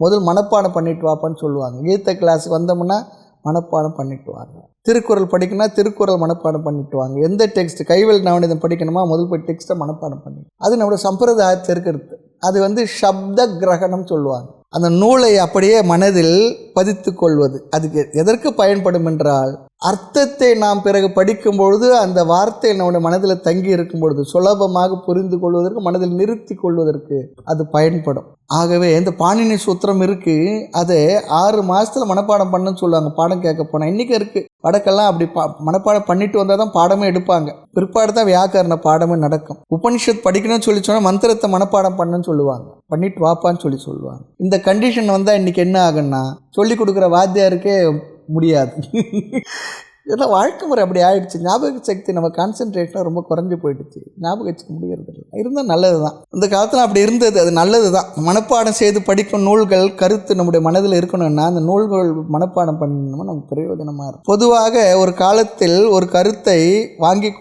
முதல் மனப்பாடம் பண்ணிட்டு வாப்பான்னு சொல்லுவாங்க. கீத கிளாஸுக்கு வந்தோம்னா மனப்பாடம் பண்ணிட்டு வாங்க. திருக்குறள் படிக்கணும்னா திருக்குறள் மனப்பாடம் பண்ணிட்டு வாங்க. எந்த டெக்ஸ்ட் கைவேல் நவநீதம் படிக்கணுமா முதல் போய் டெக்ஸ்ட்டை மனப்பாடம் பண்ணி, அது நம்முடைய சம்பிரதாயத்தில் இருக்கிறது. அது சப்த கிரகணம் சொல்லுவாங்க. அந்த நூலை அப்படியே மனதில் பதித்து கொள்வது. அதுக்கு எதற்கு பயன்படும் என்றால், அர்த்தத்தை நாம் பிறகு படிக்கும் பொழுது அந்த வார்த்தை நம்முடைய மனதில் தங்கி இருக்கும் பொழுது சுலபமாக புரிந்து கொள்வதற்கு, மனதில் நிறுத்தி கொள்வதற்கு அது பயன்படும். ஆகவே இந்த பாணினி சூத்திரம் இருக்குது, அதை 6 மாதத்தில் மனப்பாடம் பண்ணுன்னு சொல்லுவாங்க. பாடம் கேட்க போனால் இன்றைக்கி இருக்குது. வடக்கெல்லாம் அப்படி மனப்பாடம் பண்ணிட்டு வந்தால் தான் பாடமே எடுப்பாங்க. பிற்பாடு தான் வியாக்கரண பாடமே நடக்கும். உபனிஷத் படிக்கணும்னு சொல்லி சொன்னால் மந்திரத்தை மனப்பாடம் பண்ணுன்னு சொல்லுவாங்க, பண்ணிட்டு வாப்பான்னு சொல்லுவாங்க. இந்த கண்டிஷன் வந்தால் இன்றைக்கி என்ன ஆகுன்னா, சொல்லி கொடுக்குற வாத்தியாருக்கே முடியாது. இதெல்லாம் வாழ்க்கை முறை அப்படி ஆகிடுச்சு. ஞாபக சக்தி, நம்ம கான்சன்ட்ரேஷனாக ரொம்ப குறைஞ்சி போயிடுச்சு. ஞாபக வச்சுக்க முடியறது இல்லை. இருந்தால் நல்லது தான். இந்த காலத்தில் அப்படி இருந்தது, அது நல்லது தான். மனப்பாடம் செய்து படிக்கும் நூல்கள் கருத்து நம்முடைய மனதில் இருக்கணும்னா அந்த நூல்கள் மனப்பாடம் பண்ணணும்னா நமக்கு பிரயோஜனமாக இருக்கும். பொதுவாக ஒரு காலத்தில் ஒரு கருத்தை வாங்கி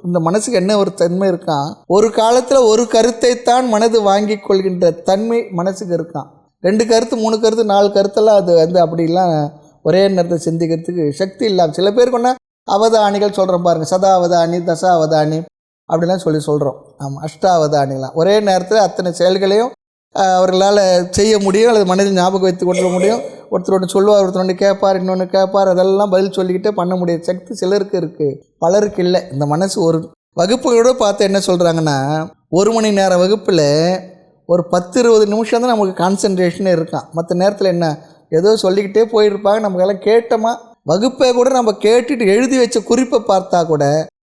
இந்த மனசுக்கு என்ன ஒரு தன்மை இருக்கான், ஒரு காலத்தில் ஒரு கருத்தை தான் மனது வாங்கி கொள்கின்ற தன்மை மனசுக்கு இருக்கான். 2 கருத்து 3 கருத்து 4 கருத்தெல்லாம் அது அப்படிலாம் ஒரே நேரத்தை சிந்திக்கிறதுக்கு சக்தி இல்லாமல் சில பேர் கொண்டா அவதானிகள் சொல்கிறோம் பாருங்கள். சதாவதானி, தசாவதானி அப்படிலாம் சொல்கிறோம். ஆமாம், அஷ்டாவதானிலாம் ஒரே நேரத்தில் அத்தனை செயல்களையும் அவர்களால் செய்ய முடியும், அல்லது மனதில் ஞாபகம் வைத்து கொள்ள முடியும். ஒருத்தர் ஒன்று சொல்லுவார், ஒருத்தர் ஒன்று கேட்பார், இன்னொன்று கேட்பார், அதெல்லாம் பதில் சொல்லிக்கிட்டே பண்ண முடிய சக்தி சிலருக்கு இருக்குது, பலருக்கு இல்லை. இந்த மனசு ஒரு வகுப்புகளோடு பார்த்து என்ன சொல்கிறாங்கன்னா, 1 மணி நேர வகுப்பில் ஒரு 10-20 நிமிஷம் தான் நமக்கு கான்சன்ட்ரேஷனே இருக்கான். மற்ற நேரத்தில் என்ன ஏதோ சொல்லிக்கிட்டே போயிருப்பாங்க. நமக்கெல்லாம் கேட்டோமா, வகுப்பை கூட நம்ம கேட்டுட்டு எழுதி வச்ச குறிப்பை பார்த்தா கூட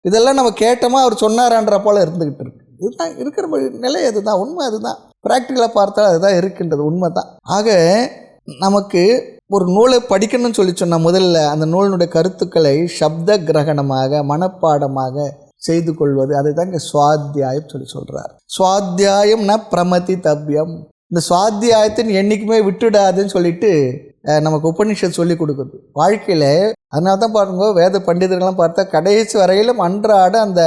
இதெல்லாம் நம்ம கேட்டோமா அவர் சொன்னாரான்ற போல் இருந்துக்கிட்டு இருக்கு. இதுதான் இருக்கிற நிலை, அதுதான் உண்மை. அதுதான் ப்ராக்டிக்கலாக பார்த்தா அதுதான் இருக்கின்றது, உண்மை தான். ஆக நமக்கு ஒரு நூலை படிக்கணும்னு சொல்லி சொன்னால் முதல்ல அந்த நூலினுடைய கருத்துக்களை சப்த கிரகணமாக மனப்பாடமாக செய்து கொள்வது, அதை தான் இங்கே சுவாத்தியாயம் சொல்கிறார். சுவாத்தியாயம்னா பிரமதி தவ்யம். இந்த சுவாத்தியாயத்தின் என்றைக்குமே விட்டுடாதுன்னு சொல்லிட்டு நமக்கு உபனிஷத் சொல்லி கொடுக்குது வாழ்க்கையில். அதனால தான் பாருங்க, வேத பண்டிதர்கள்லாம் பார்த்தா கடைசி வரையிலும் அன்றாட அந்த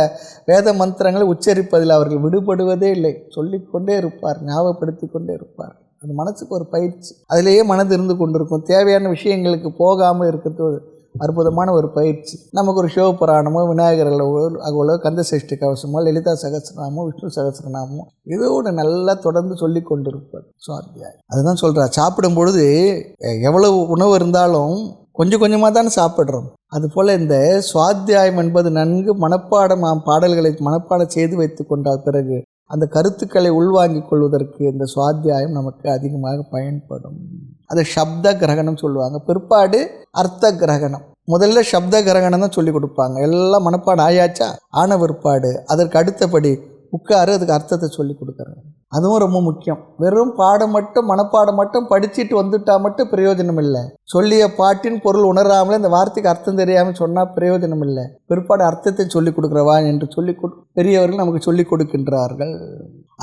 வேத மந்திரங்களை உச்சரிப்பதில் அவர்கள் விடுபடுவதே இல்லை. சொல்லிக்கொண்டே இருப்பார், ஞாபகப்படுத்தி கொண்டே இருப்பார். அந்த மனசுக்கு ஒரு பயிற்சி, அதிலேயே மனது இருந்து கொண்டிருக்கும். தேவையான விஷயங்களுக்கு போகாமல் இருக்கிறது அற்புதமான ஒரு பயிற்சி. நமக்கு ஒரு சிவபுராணமோ விநாயகர்களோ அவ்வளோ கந்த சஷ்டி கவசமோ லலிதா சகஸ்ரநாமோ விஷ்ணு சகஸ்ரநாமோ இதோடு நல்லா தொடர்ந்து சொல்லி கொண்டிருப்பார் சுவாத்தியாயம். அதுதான் சொல்கிறார், சாப்பிடும் பொழுது எவ்வளவு உணவு இருந்தாலும் கொஞ்சம் கொஞ்சமாக தானே சாப்பிட்றோம். அதுபோல் இந்த சுவாத்தியாயம் என்பது நன்கு மனப்பாடம் பாடல்களை மனப்பாடம் செய்து வைத்து கொண்டால் பிறகு அந்த கருத்துக்களை உள்வாங்கிக் கொள்வதற்கு இந்த சுவாத்தியாயம் நமக்கு அதிகமாக பயன்படும். அது சப்த கிரகணம் சொல்லுவாங்க. பிற்பாடு அர்த்த கிரகணம். முதல்ல சப்த கிரகணம் தான் சொல்லி கொடுப்பாங்க. எல்லாம் மனப்பாடம் ஆயாச்சா, ஆன பிற்பாடு அதற்கு அடுத்தபடி உட்காரு, அதுக்கு அர்த்தத்தை சொல்லி கொடுக்குறாங்க. அதுவும் ரொம்ப முக்கியம். வெறும் பாடம் மட்டும் மனப்பாடம் மட்டும் படிச்சுட்டு வந்துட்டா மட்டும் பிரயோஜனம் இல்லை. சொல்லிய பாட்டின் பொருள் உணராமலே இந்த வார்த்தைக்கு அர்த்தம் தெரியாமல் சொன்னால் பிரயோஜனம் இல்லை. பிற்பாடு அர்த்தத்தை சொல்லிக் கொடுக்குறவா என்று பெரியவர்கள் நமக்கு சொல்லிக் கொடுக்கின்றார்கள்.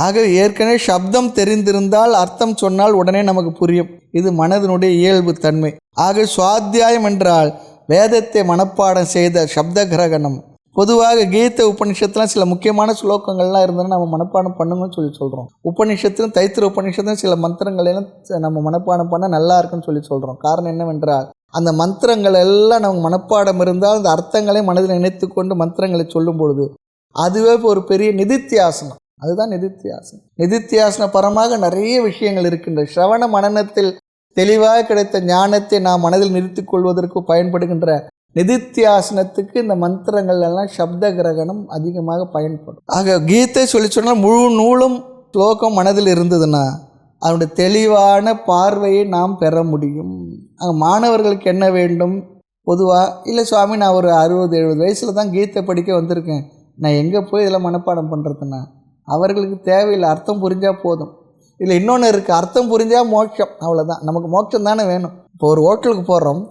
ஆகவே ஏற்கனவே சப்தம் தெரிந்திருந்தால் அர்த்தம் சொன்னால் உடனே நமக்கு புரியும். இது மனதினுடைய இயல்பு தன்மை. ஆக சுவாத்தியாயம் என்றால் வேதத்தை மனப்பாடம் செய்த சப்த கிரகணம். பொதுவாக கீத உபநிஷத்துலாம் சில முக்கியமான ஸ்லோகங்கள்லாம் இருந்ததுன்னா நம்ம மனப்பாடம் பண்ணுங்கன்னு சொல்கிறோம். உபநிஷத்துலையும் தைத்திர உபநிஷத்துலையும் சில மந்திரங்களெல்லாம் நம்ம மனப்பாடம் பண்ணால் நல்லா இருக்குன்னு சொல்கிறோம். காரணம் என்னவென்றால் அந்த மந்திரங்கள் எல்லாம் நமக்கு மனப்பாடம் இருந்தால் அந்த அர்த்தங்களை மனதில் நினைத்து கொண்டு மந்திரங்களை சொல்லும் பொழுது அதுவே ஒரு பெரிய நிதித்தியாசனம். அதுதான் நிதித்தியாசனம். நிதித்தியாசன பரமாக நிறைய விஷயங்கள் இருக்கின்ற சிரவண மனனத்தில் தெளிவாக கிடைத்த ஞானத்தை நாம் மனதில் நிறுத்திக் கொள்வதற்கு பயன்படுகின்ற நிதித்தியாசனத்துக்கு இந்த மந்திரங்கள் எல்லாம் சப்த கிரகணம் அதிகமாக பயன்படும். ஆக கீதை சொல்லி சொன்னால் முழு நூலும் ஸ்லோகம் மனதில் இருந்ததுன்னா அதனுடைய தெளிவான பார்வையை நாம் பெற முடியும். மாணவர்களுக்கு என்ன வேண்டும்? பொதுவாக இல்லை சுவாமி, நான் ஒரு 60-70 வயசில் தான் கீதை படிக்க வந்திருக்கேன், நான் எங்கே போய் இதில் மனப்பாடம் பண்ணுறதுன்னா அவர்களுக்கு தேவையில்லை, அர்த்தம் புரிஞ்சால் போதும். இல்லை இன்னொன்று இருக்குது, அர்த்தம் புரிஞ்சால் மோட்சம், அவ்வளோதான். நமக்கு மோட்சம் தானே வேணும். இப்போ ஒரு ஹோட்டலுக்கு போகிறோம்,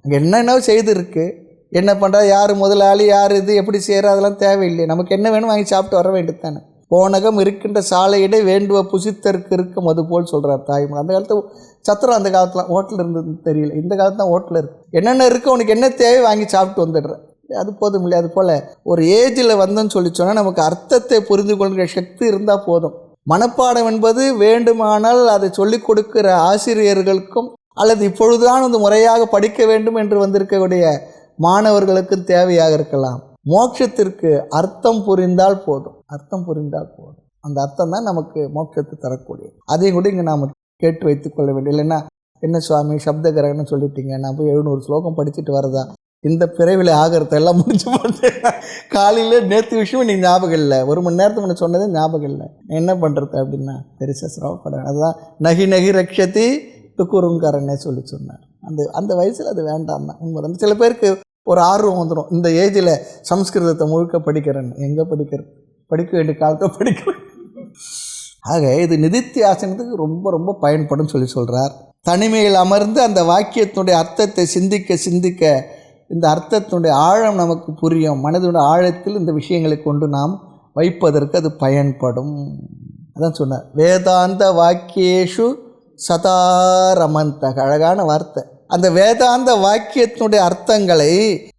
அங்கே என்னென்ன செய்து இருக்குது, என்ன பண்ணுறா, யார் முதலாளி, யார் இது எப்படி செய்கிற, அதெல்லாம் தேவையில்லை. நமக்கு என்ன வேணும் வாங்கி சாப்பிட்டு வர வேண்டியது தானே. போனகம் இருக்கின்ற சாலையிட வேண்டுவ புசித்தற்கு இருக்கும் அது போல் சொல்கிறார் தாய்மொழி. அந்த காலத்தில் சத்திரம், அந்த காலத்தில் ஹோட்டல் இருந்ததுன்னு தெரியல, இந்த காலத்தில் தான் ஹோட்டல் இருக்குது. என்னென்ன இருக்குது, உனக்கு என்ன தேவை வாங்கி சாப்பிட்டு வந்துடுறேன், அது போதும் இல்லையா? அது போல் ஒரு ஏஜில் வந்தோன்னு சொல்லி சொன்னால் நமக்கு அர்த்தத்தை புரிந்து கொள்கிற சக்தி இருந்தால் போதும். மனப்பாடம் என்பது வேண்டுமானால் அதை சொல்லிக் கொடுக்கிற ஆசிரியர்களுக்கும் அல்லது இப்பொழுதுதான் வந்து முறையாக படிக்க வேண்டும் என்று வந்திருக்கக்கூடிய மாணவர்களுக்கும் தேவையாக இருக்கலாம். மோட்சத்திற்கு அர்த்தம் புரிந்தால் போதும், அர்த்தம் புரிந்தால் போதும். அந்த அர்த்தம் தான் நமக்கு மோட்சத்தை தரக்கூடியது. அதையும் கூட இங்கே நாம் கேட்டு வைத்துக்கொள்ள வேண்டும். இல்லைன்னா என்ன சுவாமி சப்த கிரகணம் சொல்லிட்டீங்க, நான் போய் 700 ஸ்லோகம் படிச்சுட்டு வரதா, இந்த பிறவில ஆகிறத எல்லாம் முடிஞ்சு போட்டேன். காலையில் நேற்று விஷயம் நீங்கள் ஞாபகம் இல்லை, 1 மணி நேரத்துக்கு முன்னே சொன்னதே ஞாபகம் இல்லை, என்ன பண்ணுறது அப்படின்னா பெருசாக சிரமப்பட. அதுதான் நகி நகி ரக்ஷதி துக்குறுங்கரன்னே சொல்லி சொன்னார். அந்த வயசில் அது வேண்டாம் தான் உண்மை. சில பேருக்கு ஒரு ஆர்வம் வந்துடும், இந்த ஏஜில் சம்ஸ்கிருதத்தை முழுக்க படிக்கிறேன்னு. எங்கே படிக்கிறது, படிக்க வேண்டிய காலத்தை படிக்கிறேன். ஆக இது நிதித்தியாசனத்துக்கு ரொம்ப ரொம்ப பயன்படும் சொல்லி சொல்கிறார். தனிமையில் அமர்ந்து அந்த வாக்கியத்தினுடைய அர்த்தத்தை சிந்திக்க சிந்திக்க இந்த அர்த்தத்தினுடைய ஆழம் நமக்கு புரியும். மனதினுடைய ஆழத்தில் இந்த விஷயங்களை கொண்டு நாம் வைப்பதற்கு அது பயன்படும். அதான் சொன்னார், வேதாந்த வாக்கியேஷு சதாரமந்தக. அழகான வார்த்தை. அந்த வேதாந்த வாக்கியத்தினுடைய அர்த்தங்களை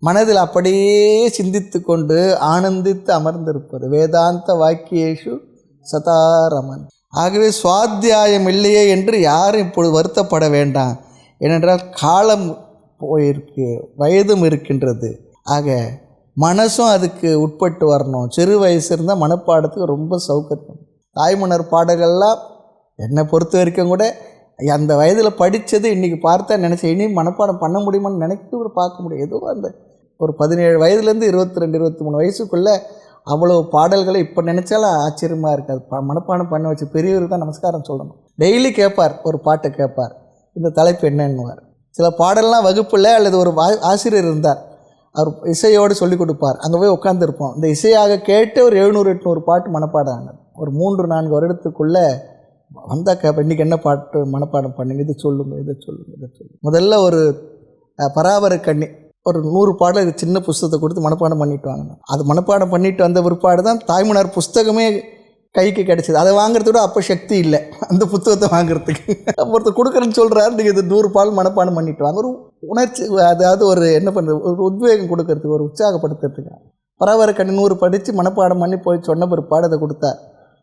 மனதில் அப்படியே சிந்தித்து கொண்டு ஆனந்தித்து அமர்ந்திருப்பது. வேதாந்த வாக்கியேஷு சதாரமன். ஆகவே சுவாத்தியாயம் இல்லையே என்று யாரும் இப்பொழுது வருத்தப்பட வேண்டாம். ஏனென்றால் காலம் போயிருக்கு, வயதும் இருக்கின்றது. ஆக மனசும் அதுக்கு உட்பட்டு வரணும். சிறு வயசு இருந்தால் மனப்பாடத்துக்கு ரொம்ப சௌகரியம். தாய்மன்னர் பாடல்கள்லாம் என்னை பொறுத்த வரைக்கும் கூட அந்த வயதில் படித்தது இன்றைக்கி பார்த்தா நினச்சேன், இனி மனப்பாடம் பண்ண முடியுமான்னு நினைக்க கூட பார்க்க முடியும். ஏதோ அந்த ஒரு 17 வயதுலேருந்து 22-23 வயசுக்குள்ளே அவ்வளோ பாடல்களை இப்போ நினச்சாலும் ஆச்சரியமாக இருக்காது. மனப்பாடம் பண்ண வச்சு பெரியவருக்கு தான் நமஸ்காரம் சொல்லணும். டெய்லி கேட்பார், ஒரு பாட்டை கேட்பார், இந்த தலைப்பு என்னன்னுவார். சில பாடல்லாம் வகுப்பில் அல்லது ஒரு ஆசிரியர் இருந்தார், அவர் இசையோடு சொல்லிக் கொடுப்பார். அங்கே போய் உட்காந்துருப்போம். இந்த இசையாக கேட்டு ஒரு 700-800 பாட்டு மனப்பாடம் ஆனது. ஒரு 3-4 வருடத்துக்குள்ளே வந்தால் கேட்பேன், இன்றைக்கி என்ன பாட்டு மனப்பாடம் பண்ணுங்க, இது சொல்லுங்கள், இதை சொல்லுங்கள், இதை சொல்லுங்கள். முதல்ல ஒரு பராபர கண்ணி ஒரு 100 பாடல் இது சின்ன புஸ்தகத்தை கொடுத்து மனப்பாடம் பண்ணிட்டு வாங்க. அது மனப்பாடம் பண்ணிட்டு வந்த பிற்பாடு தான் தாய்மன்னார் புஸ்தகமே கைக்கு கிடச்சிது. அதை வாங்குறத விட அப்போ சக்தி இல்லை அந்த புத்தகத்தை வாங்குறதுக்கு. ஒருத்தர் கொடுக்குறேன்னு சொல்கிறாரு, நீங்கள் இது 100 பாடல் மனப்பாடம் பண்ணிட்டு வாங்க. ஒரு உணர்ச்சி, அதாவது ஒரு என்ன பண்ணுறது, ஒரு உத்வேகம் கொடுக்கறதுக்கு, ஒரு உற்சாகப்படுத்துறதுக்கு. பராபர கண்ணி 100 படித்து மனப்பாடம் பண்ணி போய் சொன்ன பிற்பாடு அதை கொடுத்தார்.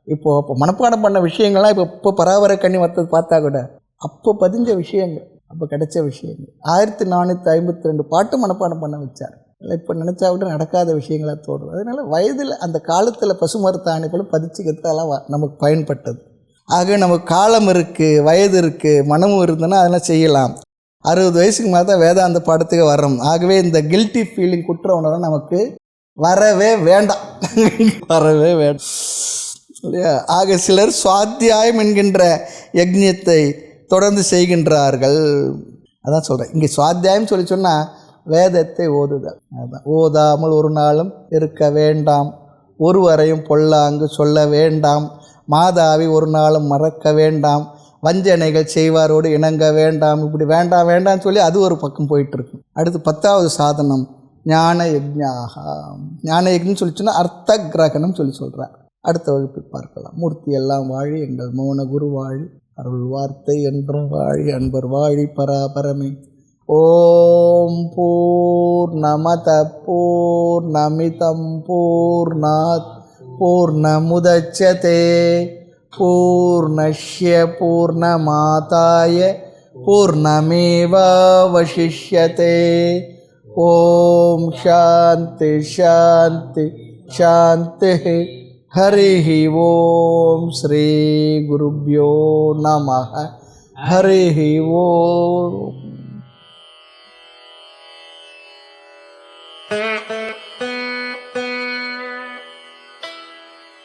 இப்போ மனப்பாடம் பண்ண விஷயங்கள்லாம் இப்போ பராபர கண்ணி வர்த்தது பார்த்தா கூட அப்போ பதிஞ்ச விஷயங்கள், அப்போ கிடைச்ச விஷயங்கள். 1452 பாட்டு மனப்பாடம் பண்ண வச்சார். இல்லை இப்போ நினச்சா விட நடக்காத விஷயங்களாக தோடும். அதனால் வயதில் அந்த காலத்தில் பசுமரத்தாணி போல பதிச்சுக்கிறதுலாம் நமக்கு பயன்பட்டது. ஆக நமக்கு காலம் இருக்குது, வயது இருக்குது, மனமும் இருந்ததுன்னா அதெல்லாம் செய்யலாம். 60 வயசுக்கு மேலே தான் வேதாந்த பாடத்துக்கு வர்றோம். ஆகவே இந்த கில்ட்டி ஃபீலிங், குற்ற உணர்வு நமக்கு வரவே வேண்டாம், வரவே வேண்டாம் இல்லையா? ஆக சிலர் சுவாத்தியாயம் என்கின்ற யஜ்ஞத்தை தொடர்ந்து செய்கின்றார்கள். அதான் சொல்கிறேன், இங்கே சுவாத்தியாயம் சொல்லி சொன்னால் வேதத்தை ஓதுதல். அதுதான், ஓதாமல் ஒரு நாளும் இருக்க வேண்டாம், ஒருவரையும் பொல்லாங்கு சொல்ல வேண்டாம், மாதாவி ஒரு நாளும் மறக்க வேண்டாம், வஞ்சனைகள் செய்வாரோடு இணங்க வேண்டாம். இப்படி வேண்டாம் வேண்டாம்னு சொல்லி அது ஒரு பக்கம் போயிட்டுருக்கு. அடுத்து 10வது சாதனம் ஞான யஜ்ஞாக. ஞான யஜ்ஞம் சொல்லி சொன்னால் அர்த்த கிரகணம் சொல்லி சொல்கிறார். அடுத்த வகுப்பில் பார்க்கலாம். மூர்த்தி எல்லாம் வாழி, எங்கள் மௌன குரு வாழி, அருள் வார்த்தை என்றும் வாழி, அன்பர் வாழி, பராபரமே. ஓம் பூர்ணமத பூர்ணமிதம் பூர்ணாத் பூர்ணமுதச்யதே பூர்ணஸ்ய பூர்ணமாதாய பூர்ணமேவாவசிஷ்யதே. ஓம் சாந்தி சாந்தி சாந்தி. ஹரிஹி ஓம் ஸ்ரீ குருப்யோ நமஹ. ஹரிஹி ஓம்.